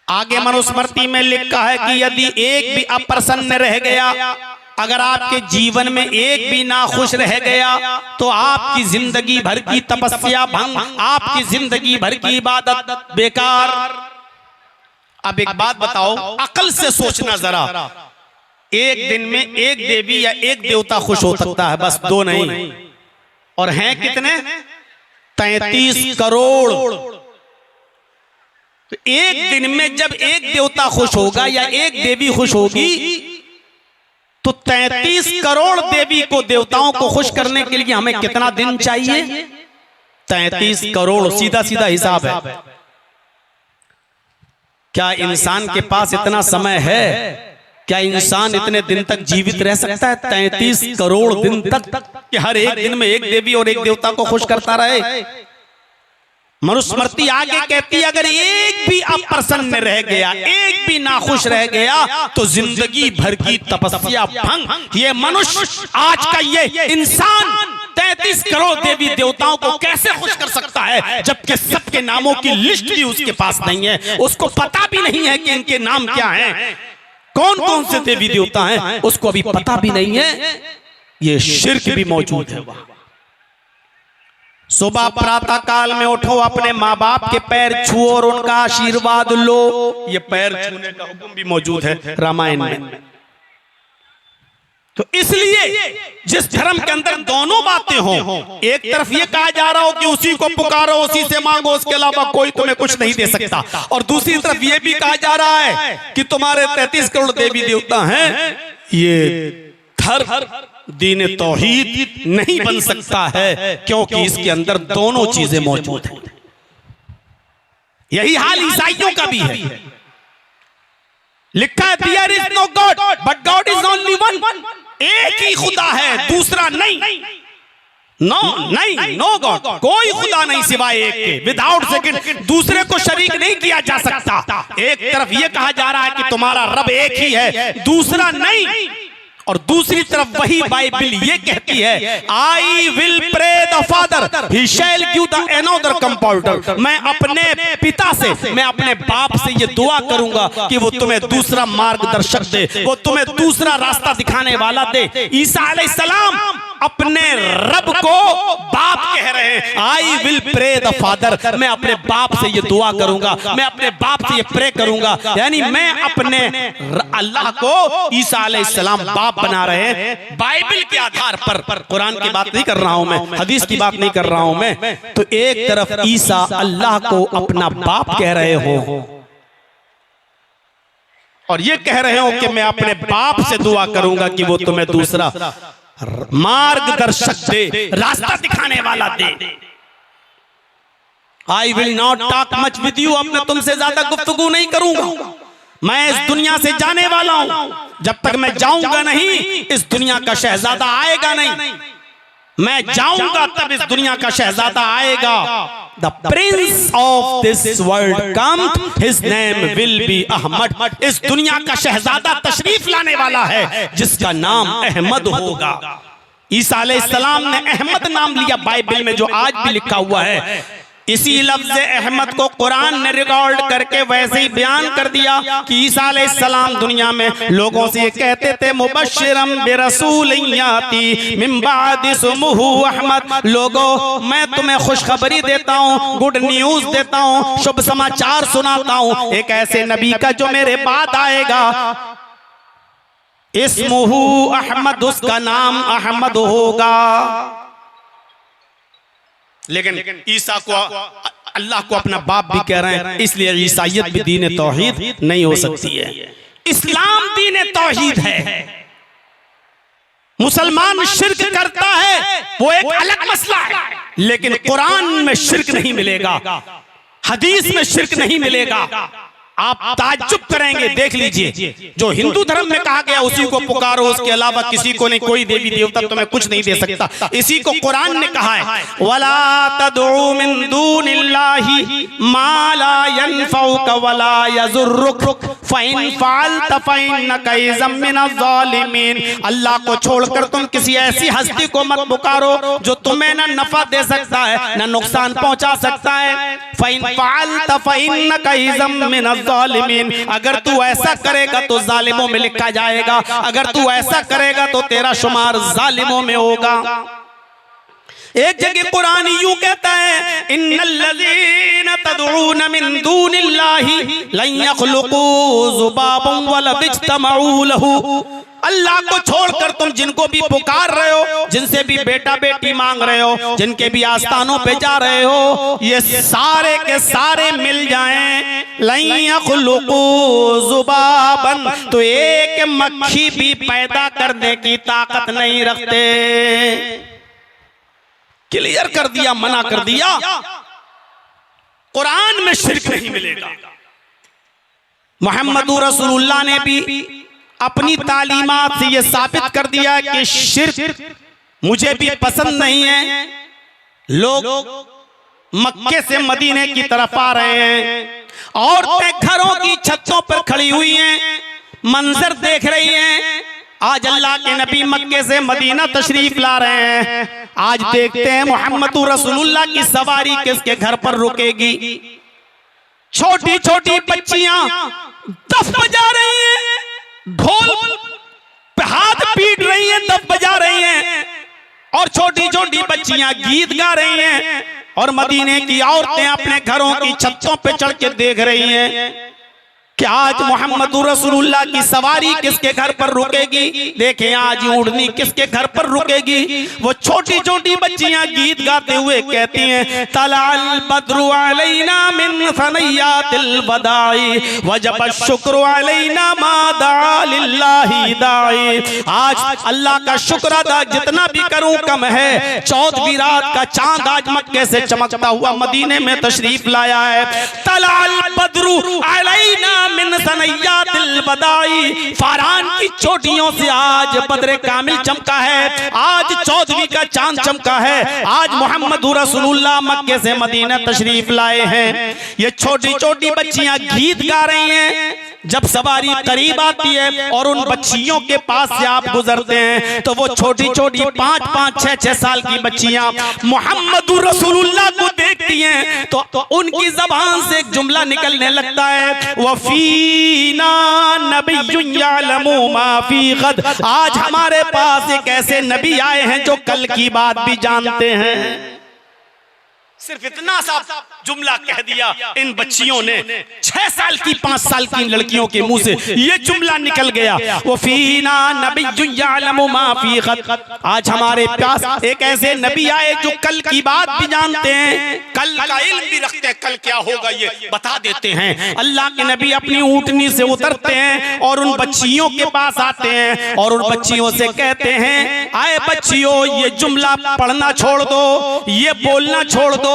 आगे मनुस्मृति में लिखा है कि यदि एक भी अप्रसन्न रह गया, अगर आपके जीवन में एक भी नाखुश रह गया, तो आपकी जिंदगी भर की तपस्या भंग, आपकी जिंदगी भर की इबादत बेकार। अब एक बात बताओ, अकल से सोचना जरा, एक दिन में एक देवी या एक देवता खुश हो सकता है, बस दो नहीं, और हैं कितने? 33 करोड़। तो एक दिन में जब एक देवता खुश होगा या एक देवी खुश होगी, तो 33 करोड़ देवी को, देवताओं को खुश करने के लिए हमें कितना दिन चाहिए? 33 करोड़। सीधा सीधा हिसाब है। क्या इंसान के पास इतना समय है? क्या इंसान इतने दिन तक जीवित रह सकता है? 33 करोड़ दिन तक कि हर एक दिन में एक देवी और एक देवता को खुश करता रहे? मनुस्मृति आगे कहती है, अगर एक भी अप्रसन्न रह गया, एक भी नाखुश रह गया, तो जिंदगी भर की तपस्या भंग। ये मनुष्य, आज का ये इंसान 33 करोड़ देवी देवताओं को कैसे खुश कर सकता है, जबकि सबके नामों की लिस्ट भी उसके पास नहीं है, उसको पता भी नहीं है कि इनके नाम क्या हैं, कौन कौन से देवी देवता हैं, उसको अभी पता भी नहीं है। ये शिर्क भी मौजूद है वहां। सुबह प्रातः काल में उठो, अपने माँ बाप के पैर छुओ और उनका आशीर्वाद लो। ये पैर छूने का हुक्म भी मौजूद है रामायण में। तो इसलिए जिस धर्म के अंदर दोनों बातें हों, एक तरफ ये कहा जा रहा हो कि उसी को पुकारो, उसी से मांगो, उसके अलावा कोई तुम्हें कुछ नहीं दे सकता, और दूसरी तरफ ये भी कहा जा रहा है कि तुम्हारे 33 करोड़ देवी देवता हैं, ये धर्म दीन तौहीद नहीं बन सकता है, क्योंकि इसके अंदर दोनों चीजें मौजूद हैं। यही हाल ईसाइयों का भी है। लिखा है there is no god but god is only one. एक ही खुदा है, दूसरा नहीं। नो गॉड, कोई खुदा नहीं सिवाय एक के, विदाउट सेकंड, दूसरे को शरीक नहीं किया जा सकता। एक तरफ यह कहा जा रहा है कि तुम्हारा रब एक ही है, दूसरा नहीं, और दूसरी तरफ वही बाइबल ये कहती है, I will pray the father he shall give the another compounder. मैं अपने पिता से, मैं अपने बाप से ये दुआ करूंगा कि वो तुम्हें दूसरा मार्गदर्शक दे, वो तुम्हें दूसरा रास्ता दिखाने वाला दे। ईसा अलैहिस्सलाम अपने रब को बाप कह रहे हैं, I will pray the father, मैं अपने बाप से ये दुआ करूंगा, मैं अपने बाप से ये प्रे करूंगा। यानी मैं अपने अल्लाह को ईसा अलैहिस्सलाम बाप बना रहे हैं बाइबल के आधार पर। कुरान की बात नहीं कर रहा हूं मैं, हदीस की बात नहीं कर रहा हूं मैं। तो एक तरफ ईसा अल्लाह को अपना बाप कह रहे हो, और ये कह रहे हो कि मैं अपने बाप से दुआ करूंगा कि वो तुम्हें दूसरा मार्गदर्शक दे, रास्ता दिखाने वाला दे। I will not talk much with you, अब मैं तुमसे ज्यादा गुफ्तगू नहीं करूंगा, मैं इस दुनिया से जाने वाला हूं, जब तक मैं जाऊंगा नहीं इस दुनिया का शहजादा आएगा नहीं, मैं जाऊंगा तब इस दुनिया का शहजादा आएगा। The prince of this world come, his name will be Ahmad. इस दुनिया का शहजादा तशरीफ लाने वाला है जिसका नाम अहमद होगा। ईसा अलैहिस्सलाम ने अहमद नाम लिया बाइबल में, जो आज भी लिखा हुआ है। इसी लफ्ज़ अहमद को कुरान ने रिकॉर्ड करके वैसे ही बयान कर दिया कि ईसा अलैहिस्सलाम दुनिया में लोगों से कहते थे, मुबश्शिरम बिरसूलिन याती मिन बाद इस्मुहु अहमद, लोगों मैं तुम्हें खुशखबरी देता हूँ, गुड न्यूज देता हूँ, शुभ समाचार सुनाता हूँ, एक ऐसे नबी का जो मेरे बाद आएगा, इस्मुहु अहमद, उसका नाम अहमद होगा। लेकिन ईसा को, अल्लाह को अपना बाप भी कह रहे हैं, इसलिए ईसाइयत भी दीन तौहीद नहीं हो सकती है। इस्लाम दीन तौहीद है। मुसलमान शिर्क करता है वो एक अलग मसला है, लेकिन कुरान में शिर्क नहीं मिलेगा, हदीस में शिर्क नहीं मिलेगा। आप ताज्जुब करेंगे, देख लीजिए, जो हिंदू धर्म में कहा गया उसी को पुकारो, उसके अलावा किसी को नहीं, कोई देवी देवता तुम्हें कुछ नहीं दे सकता, इसी को कुरान ने कहा है, वला तदउ मिन दूनिल्लाहि मा ला यनफउक वला यजुरुक फ़इन फ़अल्त फ़इन्नका इज़्ज़म मिनज़-ज़ालिमीन। अल्लाह को छोड़कर तुम किसी ऐसी हस्ती को मत पुकारो जो तुम्हें ना नफा दे सकता है ना नुकसान पहुंचा सकता है। फ़इन फ़अल्त फ़इन्नका इज़्ज़म मिनज़-ज़ालिमीन, अगर तू ऐसा करेगा तो जालिमों में लिखा जाएगा, अगर तू ऐसा करेगा तो तेरा शुमार जालिमों में होगा। एक जगह कुरान यूं कहता है, इन्नल्लज़ीना तदऊन मिन दूनिल्लाहि लन यख़्लुक़ू ज़ुबाबन वला इज्तमऊ लहू। अल्लाह को छोड़कर तुम जिनको भी पुकार रहे हो, जिनसे भी बेटा बेटी मांग रहे हो, जिनके भी आस्थानों पे जा रहे हो, ये सारे के सारे मिल जाएं, लन यख़्लुक़ू ज़ुबाबन, तो एक मक्खी भी पैदा करने की ताकत नहीं रखते। क्लियर कर दिया, मना कर दिया, कुरान में शिर्क नहीं मिलेगा। मोहम्मदुर रसूलुल्लाह ने भी अपनी तालीमात से यह साबित कर दिया कि शिर्क मुझे भी पसंद नहीं है। लोग मक्के से मदीने की तरफ आ रहे हैं, औरतें घरों की छतों पर खड़ी हुई हैं, मंजर देख रही हैं। आज अल्लाह के नबी मक्के से मदीना तशरीफ ला रहे हैं। आज देखते हैं मोहम्मदुर रसूलुल्लाह की सवारी किसके घर पर रुकेगी। छोटी छोटी बच्चियां दफ बजा रही हैं, ढोल पे हाथ पीट रही हैं, दफ बजा रही हैं, और छोटी छोटी बच्चियां गीत गा रही हैं, और मदीने की औरतें अपने घरों की छतों पे चढ़ के देख रही हैं कि आज मोहम्मदुर रसूलुल्लाह की सवारी किसके घर पर रुकेगी। देखें आज ऊँटनी किसके घर पर रुकेगी। वो छोटी छोटी बच्चियां गीत गाते हुए कहती हैं, तलाल बद्रु अलैना मिन सनयातिल वदाई वजब शुक्र अलैना मा दा लिल्लाहि दाई। आज अल्लाह का शुक्र अदा जितना भी करूं कम है। 14वीं रात का चांद आज मक्के से चमकता हुआ मदीने में तशरीफ लाया है। तलाल बद्रु अलैना मिन सनयातिल बदाई, फारान की चोटियों से आज बदरे कामिल चमका है, आज 14वीं का चांद चमका है। आज मोहम्मदुर रसूलुल्लाह मक्के से मदीना तशरीफ लाए हैं। ये छोटी छोटी बच्चियां गीत गा रही हैं। जब सवारी करीब आती है और उन बच्चियों के पास से आप गुजरते हैं तो वो छोटी छोटी 5-5, 6-6 साल की बच्चियां मोहम्मदुर रसूलुल्लाह को देखती हैं तो उनकी जबान से एक जुमला निकलने लगता है, वफीना नबियुन यअलमु मा फी गद। आज हमारे पास एक ऐसे नबी आए हैं जो कल की बात भी जानते हैं। सिर्फ इतना सा जुमला कह दिया, इन बच्चियों ने 6 साल की 5 साल की लड़कियों के मुंह से ये जुमला निकल गया, वो फीना नबियुन यअलमु मा फी गद। आज हमारे पास एक ऐसे नबी आए जो कल की बात भी जानते हैं, कल का इल्म भी रखते हैं, कल क्या होगा ये बता देते हैं। अल्लाह के नबी अपनी ऊँटनी से उतरते हैं और उन बच्चियों के पास आते हैं और उन बच्चियों से कहते हैं, आए बच्चियों ये जुमला पढ़ना छोड़ दो, ये बोलना छोड़ दो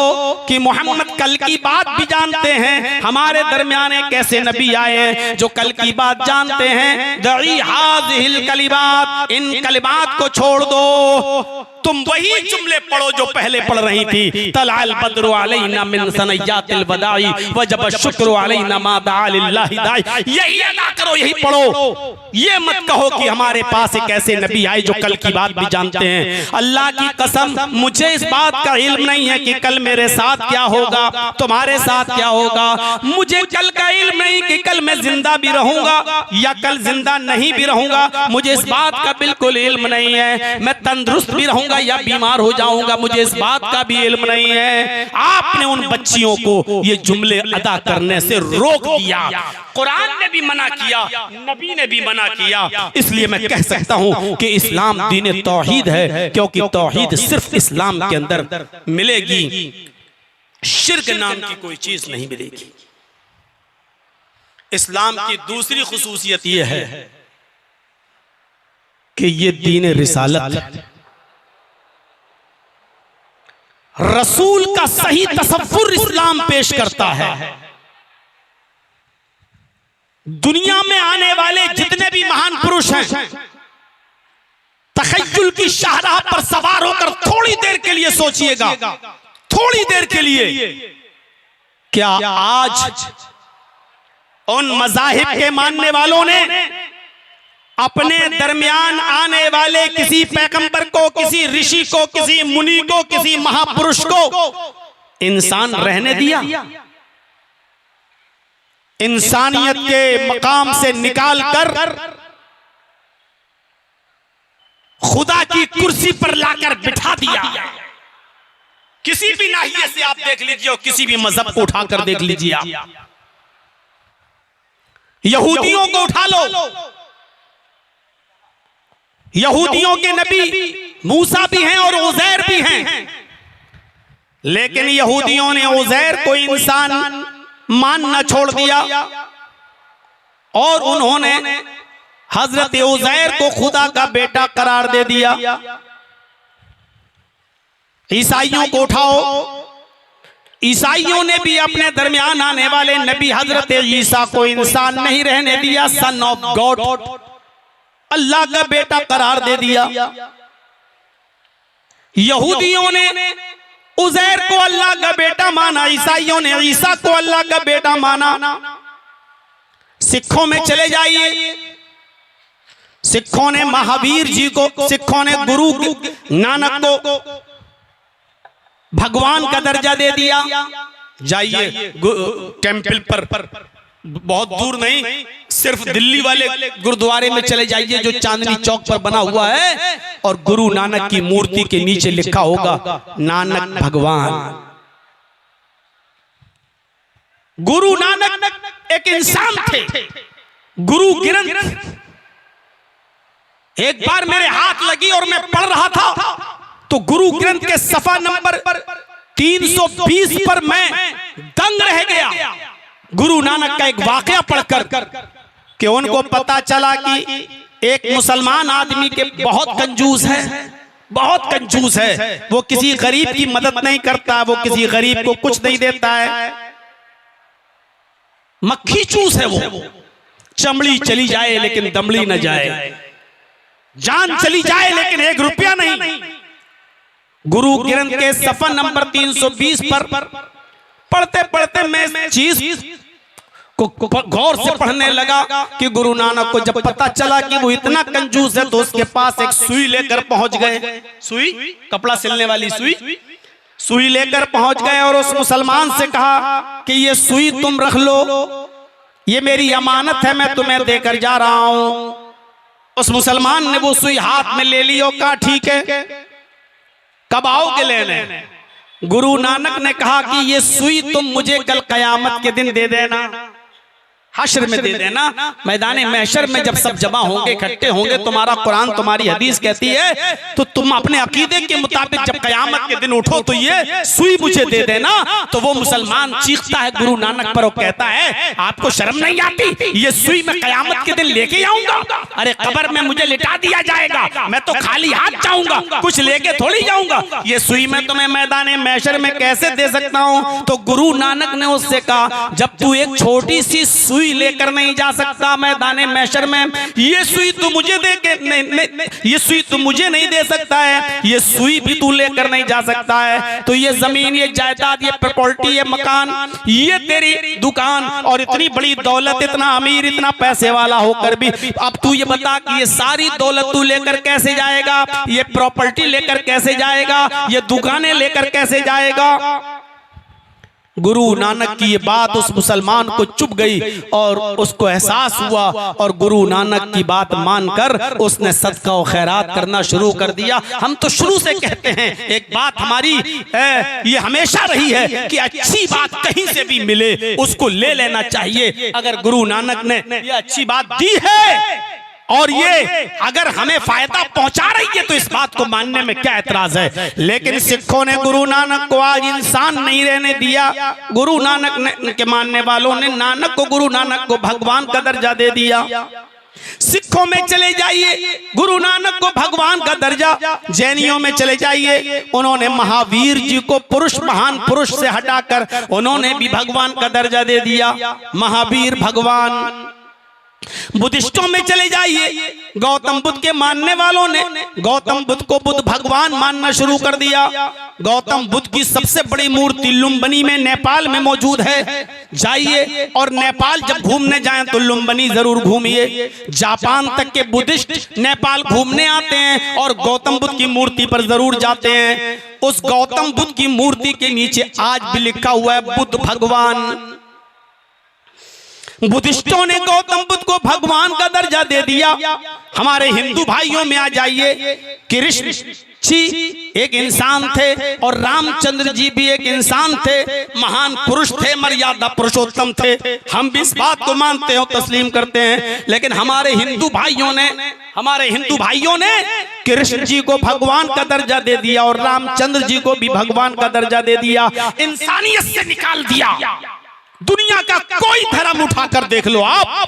कि मोहम्मद कल की बात भी जानते हैं। हमारे दरमियान एक ऐसे नबी आए हैं जो कल की बात जानते हैं। दई हाज़िहिल कलिमात, इन कलिमात को छोड़ दो, तुम वही जुमले पढ़ो जो पहले पढ़ रही थी। तलाल बद्रु अलैना मिन सनयातिल वदाई वजब शुक्र अलैना मा दा लिल्लाहि दाई। यही अदा करो, यही पढ़ो, ये मत कहो कि हमारे पास एक ऐसे नबी आए जो कल की बात भी जानते हैं। अल्लाह की कसम मुझे इस बात का इल्म नहीं है कि कल मेरे साथ क्या होगा, तुम्हारे साथ क्या होगा। मुझे कल का इल्म नहीं कि कल मैं जिंदा भी रहूंगा या कल जिंदा नहीं भी रहूंगा। मुझे इस बात का बिल्कुल इल्म नहीं है। मैं तंदुरुस्त भी रहूंगा या बीमार हो जाऊंगा, मुझे इस बात का भी इल्म नहीं है। आपने उन बच्चियों को ये जुमले अदा करने से रोक दिया। कुरान ने भी मना किया, नबी ने भी मना किया। इसलिए मैं कह सकता हूं कि इस्लाम दीन तौहीद है, क्योंकि तौहीद सिर्फ इस्लाम के अंदर मिलेगी, शिर्क नाम की कोई चीज नहीं मिलेगी। इस्लाम की दूसरी खुसूसियत यह है कि ये दीन रिसालत, रसूल का सही तसव्वुर इस्लाम पेश करता है। दुनिया में आने वाले जितने भी महान पुरुष हैं, तखय्युल की शाहराह पर सवार होकर थोड़ी देर के लिए सोचिएगा, थोड़ी देर के लिए, क्या आज उन मज़ाहिब के मानने वालों ने अपने दरमियान आने वाले किसी पैगंबर को, किसी ऋषि को, किसी मुनि को, किसी महापुरुष को इंसान रहने दिया? इंसानियत के मकाम से निकाल कर खुदा की कुर्सी पर लाकर बिठा दिया। किसी भी नाहिए से आप देख लीजिए और किसी भी मजहब को उठाकर देख लीजिए आप। यहूदियों को उठा लो, यहूदियों के नबी मूसा भी हैं और उज़ैर भी हैं, लेकिन यहूदियों ने उज़ैर को इंसान मानना छोड़ दिया और उन्होंने हजरत उज़ैर को खुदा का बेटा करार दे दिया। ईसाइयों को उठाओ, ईसाइयों ने भी अपने दरमियान आने वाले नबी हजरत ईसा को इंसान नहीं रहने दिया, सन ऑफ गॉड, अल्लाह का बेटा करार दे दिया। यहूदियों ने उज़ैर को अल्लाह का बेटा माना, ईसाइयों ने ईसा को अल्लाह का बेटा माना। सिखों में चले जाइए, सिखों ने महावीर जी को, सिखों ने गुरु नानक को भगवान का दर्जा दे दिया। जाइए टेंपल पर, बहुत दूर नहीं, सिर्फ दिल्ली वाले गुरुद्वारे में चले जाइए जो चांदनी चौक पर बना हुआ है, और गुरु नानक की मूर्ति के नीचे लिखा होगा नानक भगवान। गुरु नानक एक इंसान थे, गुरु ग्रंथ। एक बार मेरे हाथ लगी और मैं पढ़ रहा था तो गुरु ग्रंथ के सफा नंबर 320 पर मैं दंग रह गया। गुरु नानक का एक वाकया पढ़कर कि उनको पता चला कि एक मुसलमान आदमी के बहुत कंजूस है, बहुत कंजूस है, वो किसी गरीब की मदद नहीं करता, वो किसी गरीब को कुछ नहीं देता है, मक्खी चूस है वो, चमड़ी चली जाए लेकिन दमड़ी न जाए, जान चली जाए लेकिन 1 रुपया नहीं। गुरु ग्रंथ के सफा नंबर 320 पर पढ़ते पढ़ते मैं चीज को गौर से पढ़ने लगा कि गुरु नानक को जब पता चला कि वो इतना कंजूस है तो उसके पास एक सुई लेकर पहुंच गए। सुई, कपड़ा सिलने वाली सुई लेकर पहुंच गए और उस मुसलमान से कहा कि ये सुई तुम रख लो, ये मेरी अमानत है, मैं तुम्हें देकर जा रहा हूं। उस मुसलमान ने वो सुई हाथ में ले ली और कहा ठीक है, कब आओगे लेने? गुरु नानक ने कहा कि ये सुई तुम मुझे कल कयामत के दिन दे देना, हश्र में दे देना, मैदान महशर में जब सब जमा होंगे, इकट्ठे होंगे, तुम्हारा कुरान तुम्हारी हदीस कहती है, तो तुम अपने अकीदे के मुताबिक जब कयामत के दिन उठो तो ये सुई मुझे दे देना। तो वो मुसलमान चीखता है गुरु नानक पर और कहता है आपको शर्म नहीं आती, ये सुई मैं कयामत के दिन लेके आऊंगा? अरे कब्र में मुझे लिटा दिया जाएगा, मैं तो खाली हाथ जाऊंगा, कुछ लेके थोड़ी जाऊंगा, ये सुई मैं तुम्हें मैदान महशर में कैसे दे सकता हूं? तो गुरु नानक ने उससे कहा जब तू एक छोटी सी सुई लेकर नहीं जा सकता मैदान महशर में, ये सुई तू मुझे दे के ये सुई तू मुझे नहीं दे सकता है, ये सुई भी तू लेकर नहीं जा सकता है, तो ये जमीन, ये जायदाद, ये प्रॉपर्टी, ये मकान, ये तेरी दुकान और इतनी बड़ी दौलत, इतना अमीर, इतना पैसे वाला होकर भी अब तू ये बता कि ये सारी दौलत तू लेकर कैसे जाएगा, ये प्रॉपर्टी लेकर कैसे जाएगा, ये दुकानें लेकर कैसे जाएगा? गुरु नानक की ये बात उस मुसलमान को चुभ गई और उसको एहसास हुआ और गुरु नानक की बात मानकर उसने सदका और खैरात करना शुरू कर दिया। हम तो शुरू से कहते हैं, एक बात हमारी ये हमेशा रही है कि अच्छी बात कहीं से भी मिले उसको ले लेना चाहिए। अगर गुरु नानक ने ये अच्छी बात दी है और ये अगर हमें फायदा पहुंचा रही है तो इस बात को मानने में क्या एतराज है? लेकिन सिखों ने गुरु नानक को आज इंसान नहीं रहने दिया। गुरु नानक के मानने वालों ने गुरु नानक को भगवान का दर्जा दे दिया। सिखों में चले जाइए, गुरु नानक को भगवान का दर्जा। जैनियों में चले जाइए, उन्होंने महावीर जी को पुरुष, महान पुरुष से हटाकर उन्होंने भी भगवान का दर्जा दे दिया। महावीर भगवान, बुद्धिस्टों में चले जाइए, गौतम बुद्ध के मानने वालों ने गौतम बुद्ध को बुद्ध भगवान मानना शुरू कर दिया। गौतम बुद्ध की सबसे बड़ी मूर्ति लुम्बिनी में नेपाल में मौजूद है। जाइए और नेपाल जब घूमने जाएं तो लुम्बिनी जरूर घूमिए। जापान तक के बुद्धिस्ट नेपाल घूमने आते हैं और गौतम बुद्ध की मूर्ति पर जरूर जाते हैं। उस गौतम बुद्ध की मूर्ति के नीचे आज भी लिखा हुआ है बुद्ध भगवान। बुद्धिस्टों ने गौतम बुद्ध को भगवान का दर्जा दे दिया। हमारे हिंदू भाइयों में आ जाइए, कृष्ण जी एक इंसान थे और रामचंद्र जी भी एक इंसान थे, महान पुरुष थे, मर्यादा पुरुषोत्तम थे। हम भी इस बात को मानते हैं, तस्लीम करते हैं। लेकिन हमारे हिंदू भाइयों ने कृष्ण जी को भगवान का दर्जा दे दिया और रामचंद्र जी को भी भगवान का दर्जा दे दिया। इंसानियत से निकाल दिया। दुनिया का कोई धर्म उठाकर देख लो आप,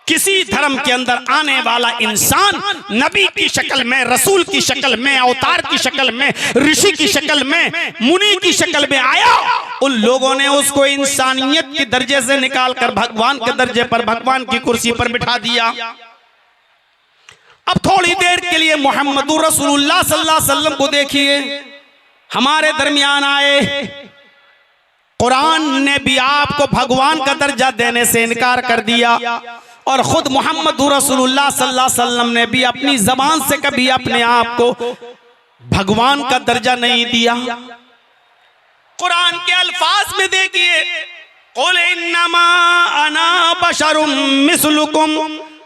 किसी धर्म के अंदर आने वाला इंसान नबी की शक्ल में, रसूल की शक्ल में, अवतार की शक्ल में, ऋषि की शक्ल में, मुनि की शक्ल में आया, उन लोगों ने उसको इंसानियत के दर्जे से निकालकर भगवान के दर्जे पर, भगवान की कुर्सी पर बिठा दिया। अब थोड़ी देर के लिए मोहम्मदुर रसूलुल्लाह सल्लल्लाहु अलैहि वसल्लम को देखिए, हमारे दरमियान आए। कुरान ने भी आपको भगवान का दर्जा देने से इनकार कर दिया और खुद मोहम्मद रसूलुल्लाह सल्लल्लाहु अलैहि वसल्लम ने भी अपनी जबान से कभी अपने आप को भगवान का दर्जा नहीं दिया। कुरान के अल्फाज में देखिए, कुल इन्नमा अना बशरुम मिस्लुकुम,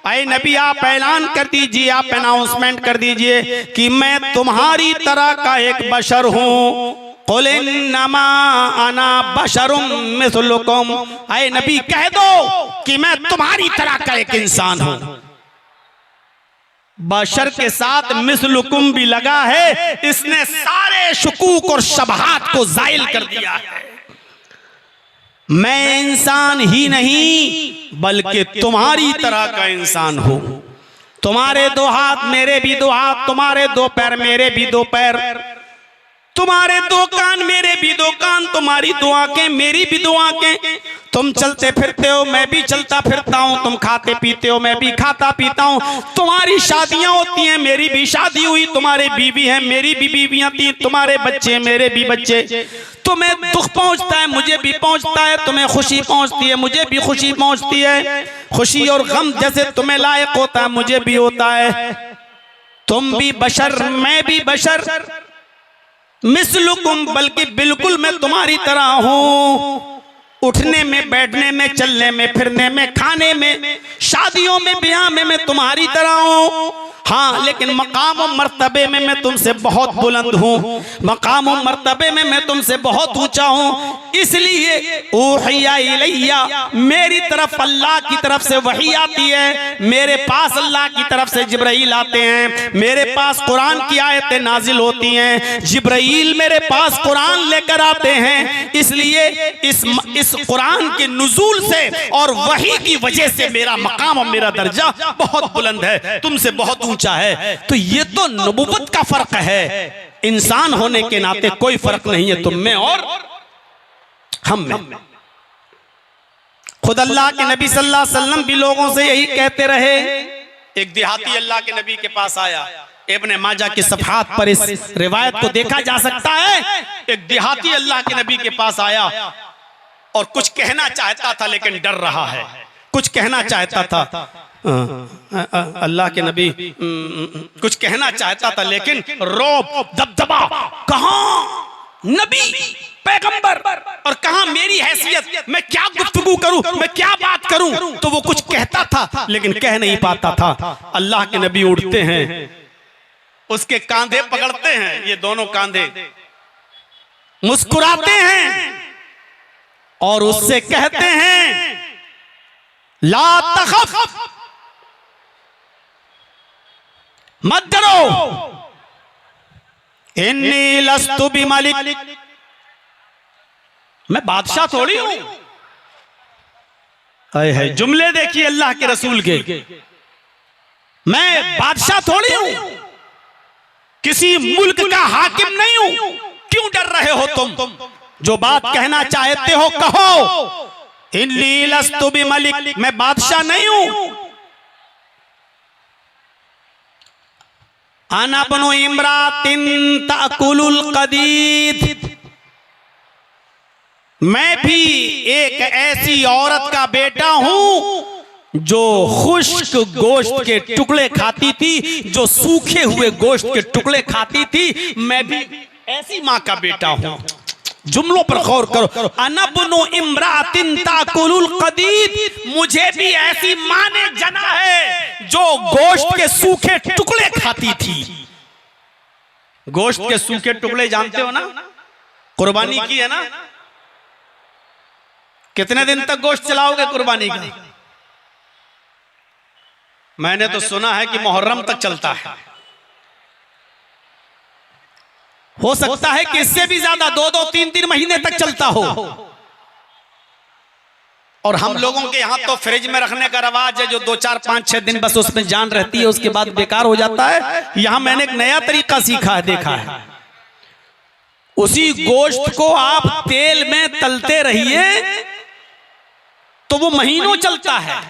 ऐ नबी आप ऐलान कर दीजिए, आप अनाउंसमेंट कर दीजिए कि मैं तुम्हारी तरह का एक बशर हूँ। कुल इन्नमा अना बशरुम मिस्लुकुम, ऐ नबी कह दो कि मैं तुम्हारी तरह का एक इंसान हूं। बशर के साथ मिस्लुकुम भी लगा है, इसने सारे शुकूक और शबहात को जाइल कर दिया है। मैं इंसान ही नहीं बल्कि तुम्हारी तरह का इंसान हूं। तुम्हारे दो हाथ मेरे भी दो हाथ, तुम्हारे दो पैर मेरे भी दो पैर, तुम्हारे दो कान मेरे भी दो कान, तुम्हारी दो आंखें मेरी भी दो आंखें। तुम चलते फिरते हो मैं भी चलता फिरता हूँ, तुम खाते पीते हो मैं भी खाता पीता हूँ, तुम्हारी शादियां होती हैं मेरी भी शादी हुई, तुम्हारे बीवी हैं मेरी भी बीवियां थी, तुम्हारे बच्चे मेरे भी बच्चे। तुम्हें दुख पहुंचता है मुझे भी पहुंचता है, तुम्हें खुशी पहुंचती है मुझे भी खुशी पहुंचती है। खुशी और गम जैसे तुम्हें लायक होता है मुझे भी होता है। तुम भी बशर मैं भी बशर, मिस्लुकुम बल्कि बिल्कुल मैं तुम्हारी तरह हूँ। उठने में, बैठने में, चलने में, फिरने में, खाने में, शादियों में, ब्याह में मैं तुम्हारी तरह हूँ। हाँ, लेकिन मकाम और मर्तबे में मैं तुमसे बहुत बुलंद हूँ, मकाम और मर्तबे में मैं तुमसे बहुत ऊंचा हूँ। इसलिए ऊहिया इलैया, मेरी तरफ अल्लाह की तरफ से वही आती है, मेरे पास अल्लाह की तरफ से जिब्राइल आते हैं, मेरे पास कुरान की आयतें नाजिल होती हैं, जिब्राइल मेरे पास कुरान लेकर आते हैं। इसलिए इस कुरान के नुज़ूल से और वही की वजह से मेरा मकाम और मेरा दर्जा बहुत बुलंद है, तुमसे बहुत ऊंचा है। तो ये तो नबुव्वत का फर्क है, इंसान होने के नाते कोई फर्क नहीं है तुम में और हम में। खुद अल्लाह के नबी सल्लल्लाहु अलैहि वसल्लम भी लोगों से यही कहते रहे। एक देहाती अल्लाह के नबी के पास आया, इब्ने माजा की सफ़हात पर इस रिवायत को देखा जा सकता है। एक देहाती अल्लाह के नबी के पास आया और कुछ कहना चाहता था लेकिन डर रहा है, कुछ कहना चाहता था अल्लाह के नबी कुछ कहना चाहता था लेकिन रौब दबदबा, कहां नबी पैगंबर और कहां मेरी हैसियत, मैं क्या गुफ्तगू करूं, मैं क्या बात करूं। तो वो कुछ कहता था लेकिन कह नहीं पाता था। अल्लाह के नबी उठते हैं, उसके कांधे पकड़ते हैं, ये दोनों कांधे, मुस्कुराते हैं और उससे कहते हैं ला तखफ, मत डरो, इन्नी लस्तु बिमलिक, मैं बादशाह थोड़ी हूं। है जुमले देखिए अल्लाह के रसूल के, मैं बादशाह थोड़ी हूं, किसी मुल्क का हाकिम नहीं हूं। क्यों डर रहे हो तुम? जो बात कहना चाहते हो कहो। इन्नी लस्तु बिमलिक, मैं बादशाह नहीं हूं, अना बनो इमरातिन ताकुलुल कदीद, मैं भी एक ऐसी औरत का बेटा हूं जो खुश्क गोश्त के टुकड़े खाती थी, जो सूखे हुए गोश्त के टुकड़े खाती थी। मैं भी ऐसी मां का बेटा हूं। जुमलों पर गौर करो। अनबनु इमरातिन ताकुलुल कदीद, मुझे भी ऐसी मां ने जना है जो गोश्त के सूखे टुकड़े खाती थी। गोश्त के सूखे टुकड़े जानते हो ना, कुर्बानी की है ना। कितने दिन तक गोश्त चलाओगे कुर्बानी का? मैंने तो सुना है कि मुहर्रम तक चलता है। हो सकता है कि इससे भी ज्यादा 2-2, 3-3 महीने तक चलता हो। और हम लोगों के यहाँ तो फ्रिज में रखने का रवाज है, जो 2, 4, 5, 6 दिन बस उसमें जान रहती है, उसके बाद बेकार हो जाता है। यहां मैंने एक नया तरीका सीखा है, देखा है। उसी गोश्त को आप तेल में तलते रहिए तो वो महीनों चलता है।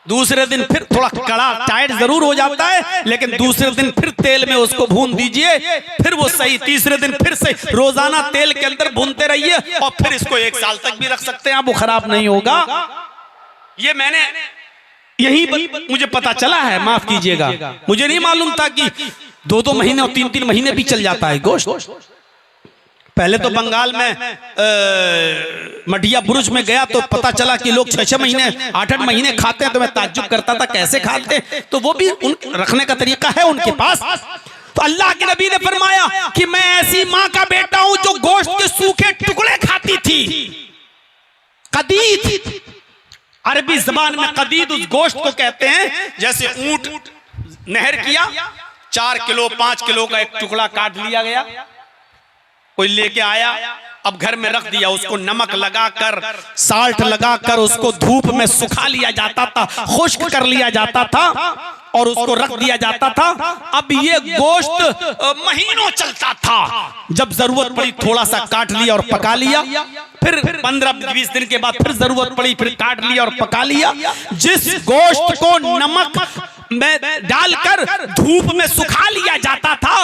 दूसरे दिन फिर थोड़ा कड़ा टाइट जरूर हो जाता है, लेकिन दूसरे दिन फिर तेल में उसको भून दीजिए, फिर वो सही। तीसरे दिन फिर से रोजाना तेल के अंदर भूनते रहिए और फिर इसको 1 साल तक भी रख सकते हैं आप, वो खराब नहीं होगा। ये मैंने यही मुझे पता चला है, माफ कीजिएगा, मुझे नहीं मालूम था कि 2-2 महीने और 3-3 महीने भी चल जाता है गोश्त। पहले तो बंगाल में मटिया बुरुज में गया तो पता चला कि लोग 6-6 महीने 8-8 महीने खाते हैं, तो मैं ताज्जुब करता था कैसे खाते हैं। तो वो भी उन रखने का तरीका है उनके पास। तो अल्लाह के नबी ने फरमाया कि मैं ऐसी मां का बेटा हूं जो गोश्त के सूखे टुकड़े खाती थी। कदीद, अरबी जबान में कदीद उस गोश्त को कहते हैं जैसे ऊंट नहर किया, 4 किलो 5 किलो का एक टुकड़ा काट लिया गया, कोई लेके आया, अब घर में रख दिया, उसको नमक लगाकर साल्ट लगाकर उसको धूप में सुखा लिया जाता था, खुश्क कर लिया जाता था और उसको रख दिया जाता था। अब ये गोश्त महीनों चलता था। जब जरूरत पड़ी थोड़ा सा काट लिया और पका लिया, फिर 15-20 दिन के बाद फिर जरूरत पड़ी फिर काट लिया और पका लिया। जिस गोश्त को नमक में डालकर धूप में सुखा लिया जाता था,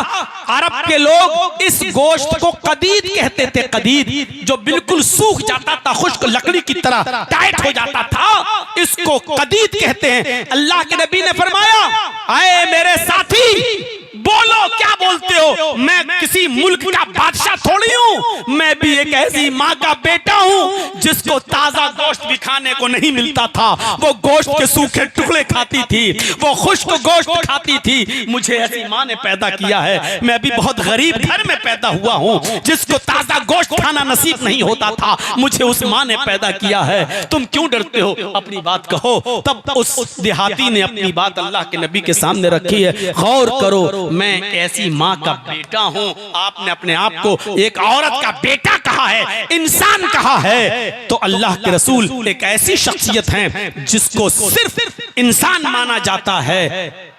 अरब के लोग इस गोश्त को कदीद कहते थे। कदीद, जो बिल्कुल सूख जाता था, खुश्क लकड़ी की तरह टाइट हो जाता था, इसको कदीद कहते हैं। अल्लाह के नबी ने फरमाया, आए मेरे साथी, बोलो क्या बोलते हो, मैं किसी मुल्क का बादशाह थोड़ी हूं, मैं भी एक ऐसी मां का बेटा हूं जिसको ताजा गोश्त भी खाने को नहीं मिलता था। वो गोश्त के सूखे टुकड़े खाती थी, वो खुश्क गोश्त खाती थी। मुझे ऐसी मां ने पैदा किया है। मैं भी बहुत गरीब घर में पैदा हुआ हूं जिसको ताजा गोश्त खाना नसीब नहीं होता था, मुझे उस मां ने पैदा किया है। तुम क्यों डरते हो, अपनी बात कहो। तब उस देहाती ने अपनी बात अल्लाह के नबी के सामने रखी है। गौर करो, मैं ऐसी मां का बेटा हूं। आपने अपने आप को एक औरत का बेटा कहा है, इंसान कहा है, तो अल्लाह के रसूल एक ऐसी शख्सियत हैं जिसको सिर्फ इंसान माना जाता है।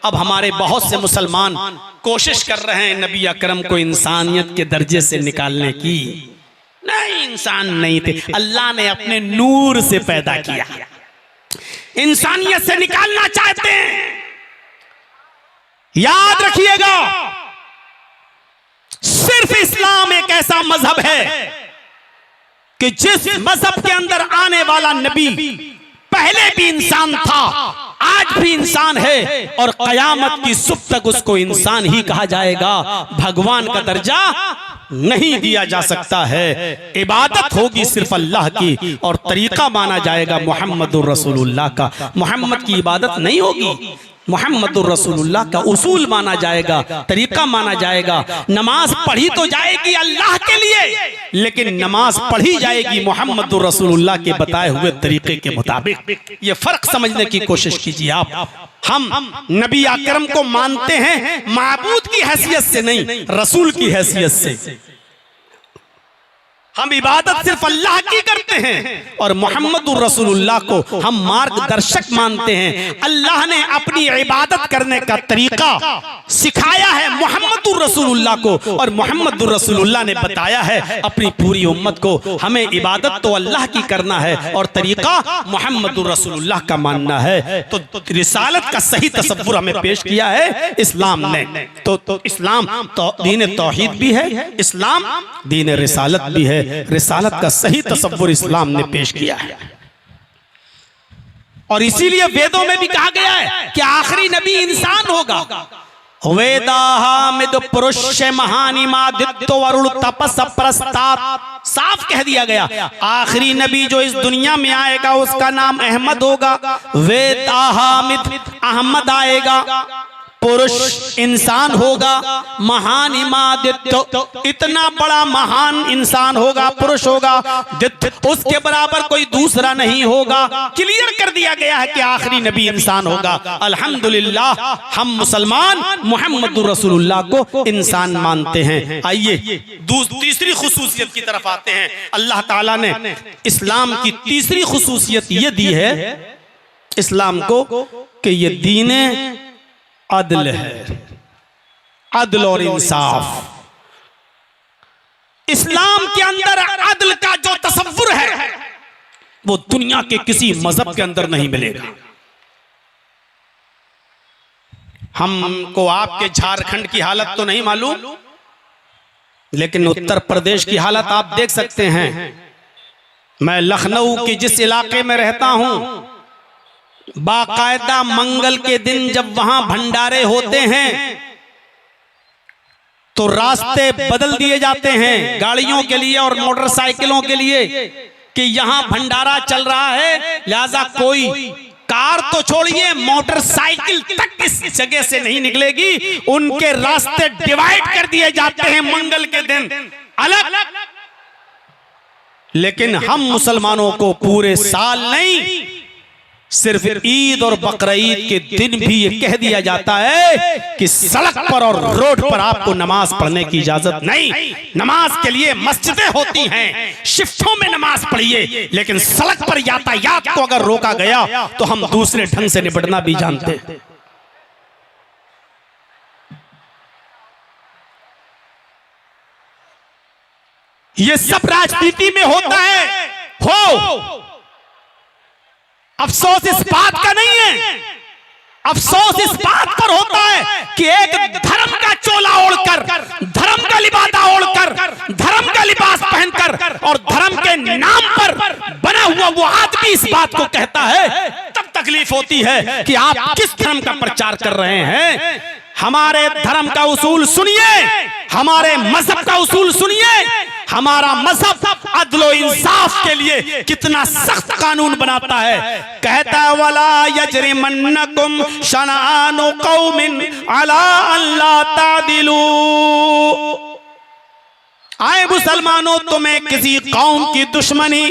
अब हमारे बहुत से मुसलमान कोशिश कर रहे हैं नबी अकरम को इंसानियत के दर्जे से निकालने की। नहीं, इंसान नहीं थे, अल्लाह ने अपने नूर से पैदा किया। इंसानियत से निकालना चाहते हैं, याद रखिएगा, सिर्फ इस्लाम एक ऐसा मजहब है कि जिस मजहब के अंदर आने वाला नबी पहले भी इंसान था, आज भी इंसान है और कयामत की सुबह तक उसको इंसान ही कहा जाएगा। भगवान का दर्जा नहीं दिया जा सकता है। इबादत होगी सिर्फ अल्लाह की और तरीका माना जाएगा मोहम्मदुर रसूलुल्लाह का। मोहम्मद की इबादत नहीं होगी, मोहम्मदुर रसूलुल्लाह का उसूल माना जाएगा, तरीका माना जाएगा। नमाज पढ़ी तो जाएगी अल्लाह के लिए, लेकिन नमाज पढ़ी जाएगी मोहम्मदुर रसूलुल्लाह के बताए हुए तरीके के मुताबिक। ये फर्क समझने की कोशिश कीजिए आप। हम नबी अकरम को मानते हैं माबूद की हैसियत से नहीं, रसूल की हैसियत से। हम इबादत सिर्फ अल्लाह की करते हैं और मोहम्मदुर रसूलुल्लाह को हम मार्गदर्शक मानते हैं। अल्लाह ने अपनी इबादत करने का तरीका सिखाया है मोहम्मदुर रसूलुल्लाह को, और मोहम्मदुर रसूलुल्लाह ने बताया है अपनी पूरी उम्मत को हमें इबादत तो अल्लाह की करना है और तरीका मोहम्मदुर रसूलुल्लाह का मानना है। तो रिसालत का सही तसव्वुर हमें पेश किया है इस्लाम ने। तो इस्लाम तो दीन तौहीद भी है, इस्लाम दीन रिसालत भी है। रिसालत का सही तसव्वुर इस्लाम ने पेश किया है और इसीलिए वेदों में भी कहा गया है कि आखिरी नबी इंसान होगा। वेदाहामिद पुरुष महानिमादित्य वरुण तपस प्रस्तात, साफ कह दिया गया आखिरी नबी जो इस दुनिया में आएगा उसका नाम अहमद होगा। वेदाहामिद अहमद आएगा, पुरुष इंसान होगा, महान इमादित्य इतना बड़ा महान इंसान होगा, पुरुष होगा, उसके बराबर कोई दूसरा नहीं होगा। क्लियर कर दिया गया है कि आखिरी नबी इंसान होगा। अल्हम्दुलिल्लाह हम मुसलमान मुहम्मदुर रसूलुल्लाह को इंसान मानते हैं। आइए तीसरी खुसूसियत की तरफ आते हैं। अल्लाह ताला ने इस्लाम की तीसरी खुसूसियत ये दी है इस्लाम को कि ये दीन अदल है, अदल और इंसाफ। इस्लाम के अंदर अदल का जो तसव्वुर है वो दुनिया के किसी मजहब के अंदर नहीं मिलेगा। हमको आपके झारखंड की हालत तो नहीं मालूम, लेकिन उत्तर प्रदेश की हालत आप देख सकते हैं। मैं लखनऊ के जिस इलाके में रहता हूं, बाकायदा मंगल के दिन जब वहां भंडारे होते हैं तो रास्ते बदल दिए जाते हैं गाड़ियों के लिए और मोटरसाइकिलों के लिए कि यहां भंडारा चल रहा है, लिहाजा कोई कार तो छोड़िए मोटरसाइकिल तक इस जगह से नहीं निकलेगी। उनके रास्ते डिवाइड कर दिए जाते हैं मंगल के दिन अलग। लेकिन हम मुसलमानों को पूरे साल नहीं, सिर्फ ईद और बकरीद के दिन भी ये कह दिया जाता है कि सड़क पर और रोड पर आपको नमाज पढ़ने की इजाजत नहीं। नमाज के लिए मस्जिदें होती हैं, शिफ्टों में नमाज पढ़िए, लेकिन सड़क पर यातायात को अगर रोका गया तो हम दूसरे ढंग से निपटना भी जानते हैं। ये सब राजनीति में होता है। हो अफसोस इस बात का नहीं है, अफसोस इस बात पर होता है कि एक धर्म का चोला ओढ़कर, धर्म का लिबादा ओढ़कर, धर्म का लिबास पहनकर और धर्म के नाम पर बना हुआ वो आदमी इस बात को कहता है, तब तकलीफ होती है कि आप किस धर्म का प्रचार कर रहे हैं। हमारे धर्म का उसूल सुनिए, हमारे मजहब का उसूल सुनिए। हमारा मजहब अदल और इंसाफ के लिए कितना सख्त कानून बनाता है। कहता है वला यजरिमन्नकुम शनानु कौमिन अला अल्ला तादिलू, आए मुसलमानों तुम्हें किसी कौम की दुश्मनी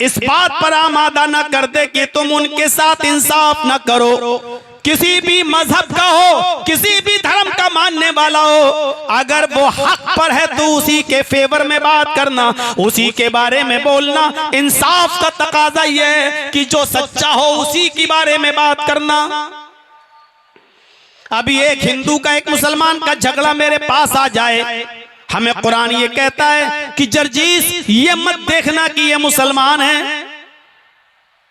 इस बात पर आमादा न कर दे कि तुम उनके साथ इंसाफ न करो। किसी भी मजहब का हो, किसी भी धर्म का मानने वाला हो, अगर वो हक पर है तो उसी के फेवर में बात करना, उसी के बारे में बोलना। इंसाफ का तकाजा ये है कि जो सच्चा हो उसी के बारे में बात करना। अभी एक हिंदू का एक मुसलमान का झगड़ा मेरे पास आ जाए, हमें कुरान ये कहता है कि जर्जीस ये मत देखना कि ये मुसलमान है,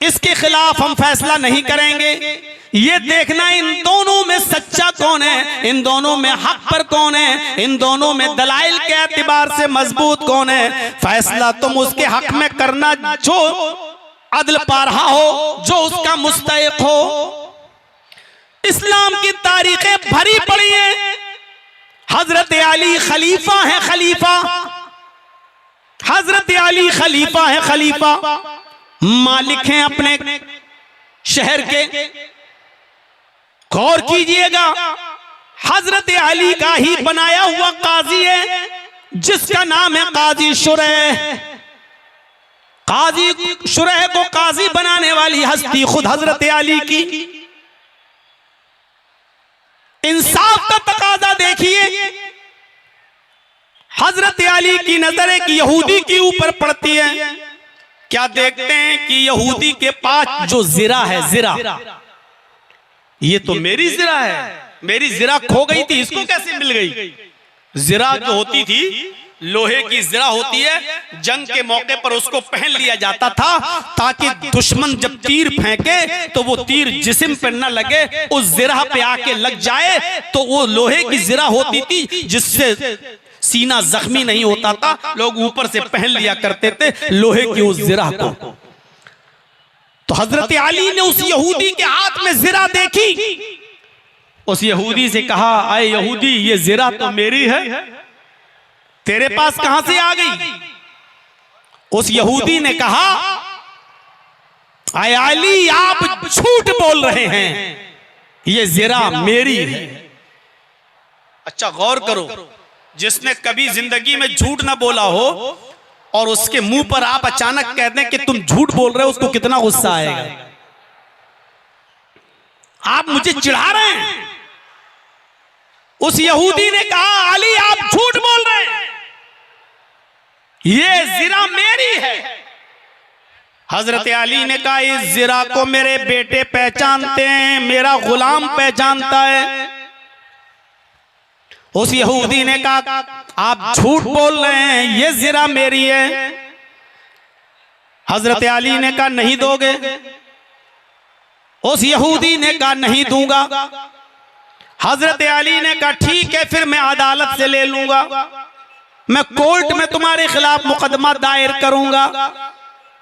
इसके खिलाफ हम फैसला नहीं करेंगे। ये देखना इन दोनों में सच्चा कौन है, इन दोनों में हक पर कौन है, इन दोनों में दलाइल के एतबार से मजबूत कौन है। फैसला तुम उसके हक में करना जो अदल पा रहा हो, जो उसका मुस्तहिक हो। इस्लाम की तारीखें भरी पड़ी हैं। हजरत अली खलीफा है, खलीफा हजरत अली खलीफा है, खलीफा मालिक हैं अपने शहर के। गौर कीजिएगा, हजरत अली का ही बनाया हुआ काजी है जिसका नाम है काजी शुरैह। काजी शुरैह को काजी बनाने वाली हस्ती खुद हजरत अली की। इंसाफ का तकाजा देखिए, हजरत अली की नजर एक यहूदी के ऊपर पड़ती है। क्या देखते हैं कि यहूदी के पास जो जिरा है, जिरा, ये तो मेरी जिरा है, मेरी जिरा खो गई थी, इसको कैसे मिल गई? जिरा जो होती थी, लोहे की जिरा होती है, जंग के मौके पर उसको पहन लिया जाता था ताकि दुश्मन जब तीर फेंके तो वो तीर जिस्म पर न लगे, उस जिरा पे आके लग जाए। तो वो लोहे की जिरा होती थी जिससे सीना जख्मी नहीं होता था, लोग ऊपर से पहन लिया करते थे लोहे की उस जिरा को। तो हजरत अली ने उस यहूदी के हाथ में जिरा देखी, उस यहूदी से कहा, आए यहूदी, ये जिरा तो मेरी है, तेरे पास कहां से आ गई? उस यहूदी ने कहा, आए अली, आप झूठ बोल रहे हैं, ये जिरा मेरी है। अच्छा गौर करो, जिसने कभी जिंदगी में झूठ ना बोला हो और उसके मुंह पर आप अचानक कह दें कि तुम झूठ बोल रहे हो, उसको कितना गुस्सा आएगा। आप मुझे चिढ़ा रहे हैं। उस यहूदी ने कहा, अली आप झूठ बोल रहे हैं, ये जिरा मेरी है। हजरत अली ने कहा, इस जिरा को मेरे बेटे पहचानते हैं, मेरा गुलाम पहचानता है। उस यहूदी ने कहा, आप झूठ बोल रहे हैं, ये जिरा मेरी है। हजरत अली ने कहा, नहीं दोगे? उस यहूदी ने कहा, नहीं दूंगा। हजरत अली ने कहा, ठीक है, फिर मैं अदालत से ले लूंगा, मैं कोर्ट में तुम्हारे खिलाफ मुकदमा दायर करूंगा।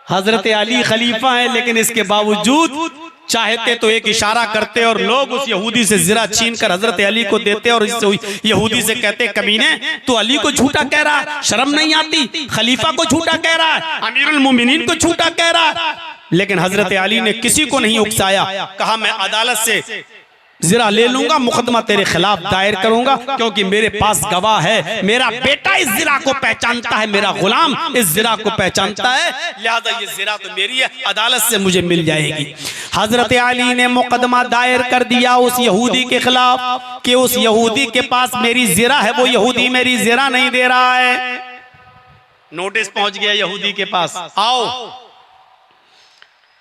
हजरत अली खलीफा है, लेकिन इसके बावजूद चाहते तो एक इशारा करते और लोग उस यहूदी से जिरा छीन कर हजरत अली को देते और इस यहूदी से कहते, कमीने तू अली को झूठा कह रहा है, शर्म नहीं आती? खलीफा को झूठा कह रहा है, अमीरुल मोमिनीन को झूठा कह रहा है। लेकिन हजरत अली ने किसी को नहीं उकसाया, कहा मैं अदालत से जिरा ले लूंगा, मुकदमा तेरे खिलाफ दायर करूंगा, क्योंकि मेरे पास गवाह है, मेरा बेटा इस जिरा को पहचानता है, मेरा गुलाम इस जिरा को पहचानता है, लिहाजा ये जिरा तो मेरी है, अदालत से मुझे मिल जाएगी। हजरत अली ने मुकदमा दायर कर दिया उस यहूदी के खिलाफ कि उस यहूदी के पास मेरी जिरा है, वो यहूदी मेरी जिरा नहीं दे रहा है। नोटिस पहुंच गया यहूदी के पास, आओ।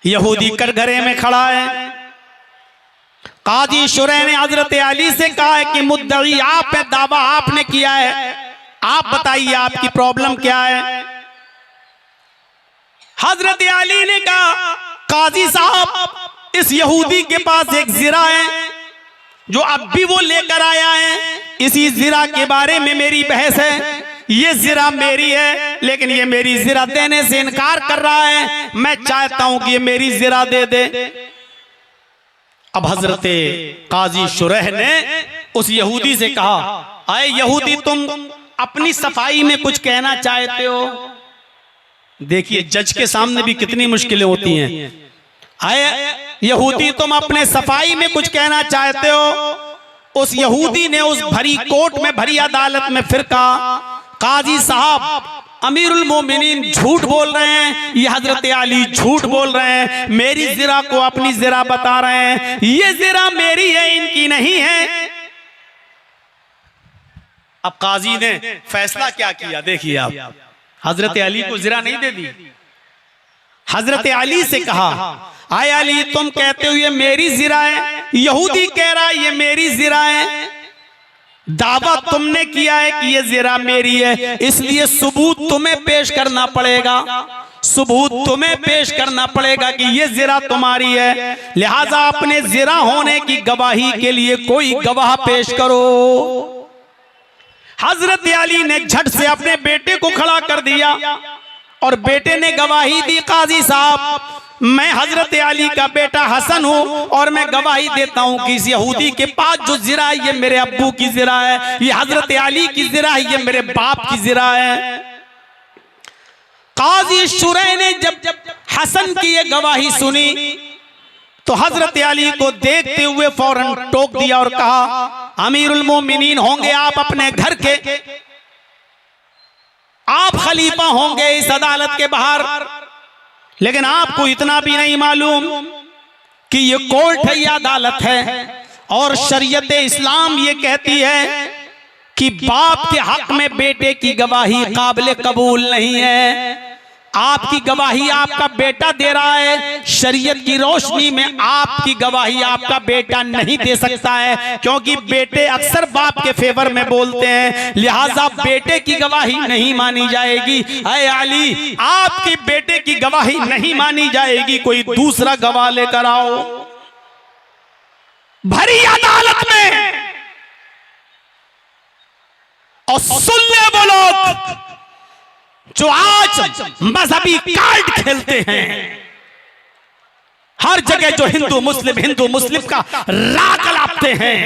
यहूदी कटघरे में खड़ा है। काजी शुरैह ने हजरत अली से कहा है कि मुद्दई आप है, दावा आपने किया है, आप बताइए आपकी प्रॉब्लम क्या है। हजरत अली ने कहा, काजी साहब, इस यहूदी के पास एक जिरा है जो अब भी वो लेकर आया है, इसी जिरा के बारे में मेरी बहस है। ये जिरा मेरी है, लेकिन ये मेरी जिरा देने से इनकार कर रहा है, मैं चाहता हूं कि ये मेरी जिरा दे दे। अब हजरत काजी शुरैह ने उस यहूदी से कहा, आए यहूदी, तुम अपनी सफाई में कुछ कहना चाहते हो? देखिए जज के सामने भी कितनी मुश्किलें होती हैं। आए यहूदी, तुम अपने सफाई में कुछ कहना चाहते हो? उस यहूदी ने उस भरी कोर्ट में, भरी अदालत में फिर कहा, काजी साहब, अमीरुल मोमिनीन झूठ बोल रहे हैं, ये हजरत अली झूठ बोल रहे हैं, मेरी जिरा को अपनी जिरा बता रहे हैं, ये जिरा मेरी है, इनकी नहीं है। अब काजी ने फैसला क्या किया देखिए आप, हजरत अली को जिरा नहीं दे दी। हजरत अली से कहा, आए अली, तुम कहते हो ये मेरी जिरा है, यहूदी कह रहा है ये मेरी जिरा है, दावा तुमने किया है कि ये जिरा मेरी है, इसलिए सबूत तुम्हें पेश करना पड़ेगा, सबूत तुम्हें पेश करना पड़ेगा कि ये जिरा तुम्हारी है, लिहाजा अपने जिरा होने की गवाही के लिए कोई गवाह पेश करो। हजरत अली ने झट से अपने बेटे को खड़ा कर दिया और बेटे ने गवाही दी, काजी साहब, मैं हजरत अली का बेटा हसन हूं और मैं गवाही देता हूं कि इस यहूदी के पास जो जिरा है ये मेरे अब्बू की जिरा है, ये हजरत अली की जिरा है, ये मेरे बाप की जिरा है। काजी शुरैह ने जब हसन की ये गवाही सुनी तो हजरत अली को देखते हुए फौरन टोक दिया और कहा, अमीरुल मोमिनीन होंगे आप अपने घर के, आप खलीफा होंगे इस अदालत के बाहर, लेकिन आपको इतना भी नहीं मालूम कि ये कोर्ट है, ये अदालत है और शरीयत इस्लाम ये कहती है कि बाप के हक में बेटे की गवाही काबिल कबूल नहीं है। आपकी गवाही आपका बेटा दे रहा है, शरीयत की रोशनी में आपकी गवाही आपका बेटा नहीं दे सकता है, क्योंकि बेटे अक्सर बाप के फेवर में बोलते हैं, लिहाजा बेटे की गवाही नहीं मानी जाएगी। ऐ अली, आपके बेटे की गवाही नहीं मानी जाएगी, कोई दूसरा गवाह लेकर आओ। भरी अदालत में और सुन ले वो लोग जो आज मजहबी कार्ड खेलते हैं, हर जगह जो हिंदू मुस्लिम का राग लाते हैं,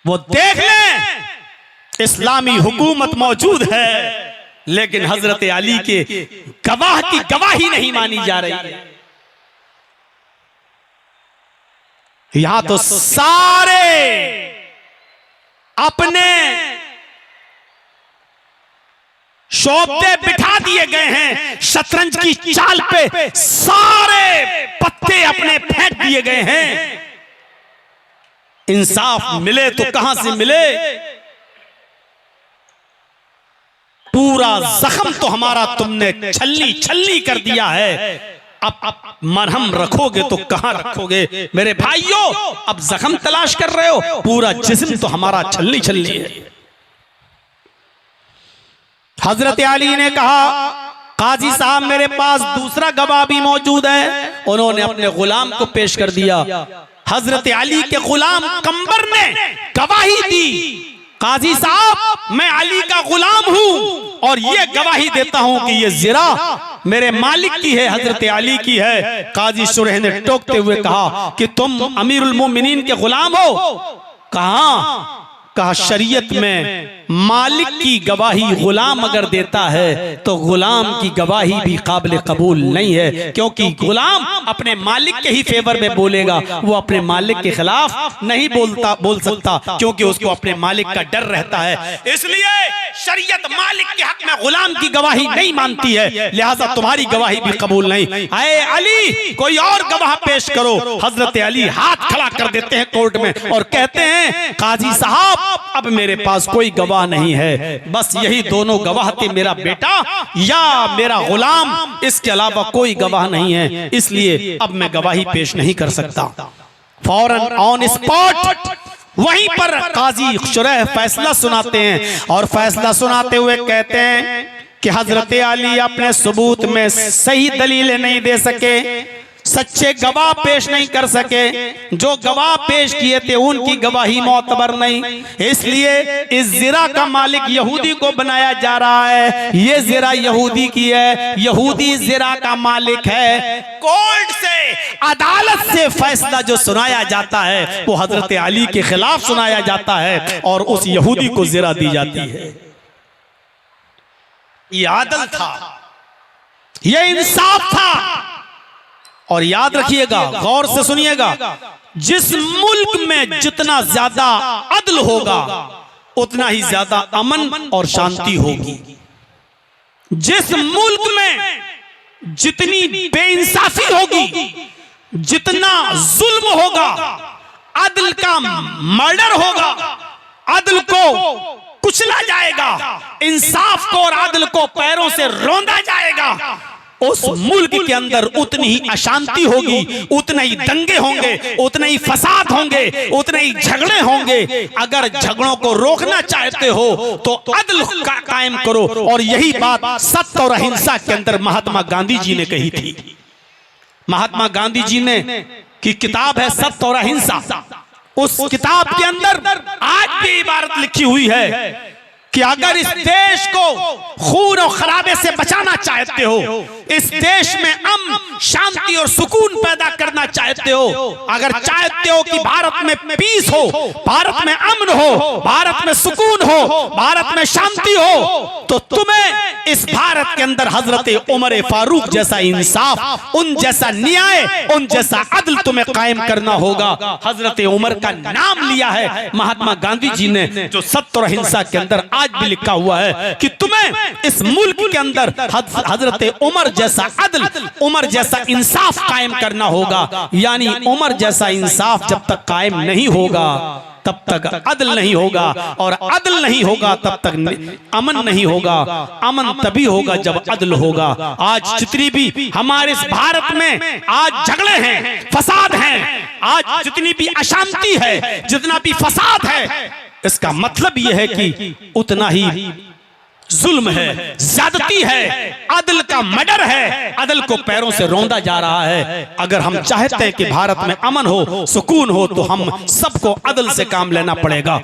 वो देख लें इस्लामी हुकूमत मौजूद है, लेकिन हजरत अली के गवाह की गवाही नहीं मानी जा रही है। यहां तो सारे अपने शोबते बिठा दिए गए हैं, शतरंज की चाल पे सारे पत्ते अपने फेंक दिए गए हैं। इंसाफ मिले तो कहां से मिले? पूरा जख्म तो हमारा तुमने छल्ली छल्ली कर दिया है, अब मरहम रखोगे तो कहां रखोगे? मेरे भाइयों, अब जख्म तलाश कर रहे हो, पूरा जिस्म तो हमारा छल्ली छल्ली है। हजरत अली ने कहा, काजी साहब मेरे पास दूसरा गवाह भी मौजूद है। उन्होंने अपने गुलाम को पेश कर दिया। हजरत अली के गुलाम कंबर ने गवाही दी, काजी साहब मैं अली का गुलाम हूं और ये गवाही देता हूं कि ये जिरा मेरे मालिक की है, हजरत अली की है। काजी शुरह ने टोकते हुए कहा कि तुम अमीरुल मोमिनीन के गुलाम हो? कहा शरीयत में मालिक की गवाही गुलाम अगर देता है तो गुलाम की गवाही भी काबिल कबूल नहीं है, क्योंकि गुलाम अपने मालिक के ही फेवर में बोलेगा, वो अपने मालिक के खिलाफ नहीं बोल सकता, क्योंकि उसको अपने मालिक का डर रहता है। इसलिए शरीयत मालिक के हक में गुलाम की गवाही नहीं मानती है, लिहाजा तुम्हारी गवाही भी कबूल नहीं। आए अली, कोई और गवाह पेश करो। हजरत अली हाथ खड़ा कर देते हैं कोर्ट में और कहते हैं, काजी साहब अब मेरे पास कोई गवाह नहीं है, बस यही दोनों गवाह थे, मेरा बेटा या मेरा गुलाम, इसके अलावा कोई गवाह नहीं है, इसलिए अब मैं गवाही पेश नहीं कर सकता। फौरन ऑन स्पॉट वहीं पर काजी शुरह फैसला सुनाते हैं और फैसला सुनाते हुए कहते हैं कि हजरत अली अपने सबूत में सही दलीलें नहीं दे सके, सच्चे गवाह पेश नहीं कर सके, जो गवाह पेश किए थे उनकी गवाही मोतबर नहीं, इसलिए इस जिरा का मालिक यहूदी को बनाया जा रहा है। ये जिरा यहूदी की है, यहूदी जिरा का मालिक है। कोर्ट से, अदालत से फैसला जो सुनाया जाता है वो हजरत अली के खिलाफ सुनाया जाता है और उस यहूदी को जिरा दी जाती है। ये आदल था, ये इंसाफ था। और याद रखिएगा, गौर से सुनिएगा, जिस मुल्क में जितना ज्यादा अदल होगा उतना ही ज्यादा अमन और शांति होगी। जिस मुल्क में जितनी बेइंसाफी होगी, जितना जुल्म होगा, अदल का मर्डर होगा, अदल को कुचला जाएगा, इंसाफ को और अदल को पैरों से रौंदा जाएगा, उस मुल्क के अंदर उतनी ही अशांति होगी, उतने ही दंगे होंगे, उतने ही फसाद होंगे, उतने ही झगड़े होंगे। अगर झगड़ों को रोकना चाहते हो तो अदल का कायम करो। और यही बात सत्य और अहिंसा के अंदर महात्मा गांधी जी ने कही थी। महात्मा गांधी जी ने की किताब है सत्य और अहिंसा, उस किताब के अंदर आज भी इबारत लिखी हुई है कि अगर इस देश को खून और खराबे से बचाना चाहते हो, इस देश में अमन, शांति और सुकून पैदा करना चाहते हो, अगर चाहते हो कि भारत में पीस हो, भारत में अमन हो, भारत में सुकून हो, भारत में शांति हो, तो तुम्हें इस भारत के अंदर हजरत उमर फारूक जैसा इंसाफ, उन जैसा न्याय, उन जैसा अदल तुम्हें कायम करना होगा। हजरत उमर का नाम लिया है महात्मा गांधी जी ने, जो सत्य और अहिंसा के अंदर आज भी लिखा हुआ है कि तुम्हें इस मुल्क के अंदर हजरत उमर जैसा अदल, उमर जैसा इंसाफ कायम करना होगा। यानी उमर जैसा इंसाफ जब तक कायम नहीं होगा तब तक अदल नहीं होगा, और अदल नहीं होगा तब तक अमन नहीं होगा। अमन तभी होगा जब अदल होगा। आज जितनी भी हमारे इस भारत में आज झगड़े हैं, फसाद हैं, आज जितनी भी अशांति है, जितना भी फसाद है, इसका मतलब यह है कि उतना ही जुल्म है, ज्यादती है, अदल का मर्डर है, अदल को पैरों से रौंदा जा रहा है। अगर हम चाहते हैं कि भारत में अमन हो, सुकून हो, तो हम सबको अदल से काम लेना पड़ेगा।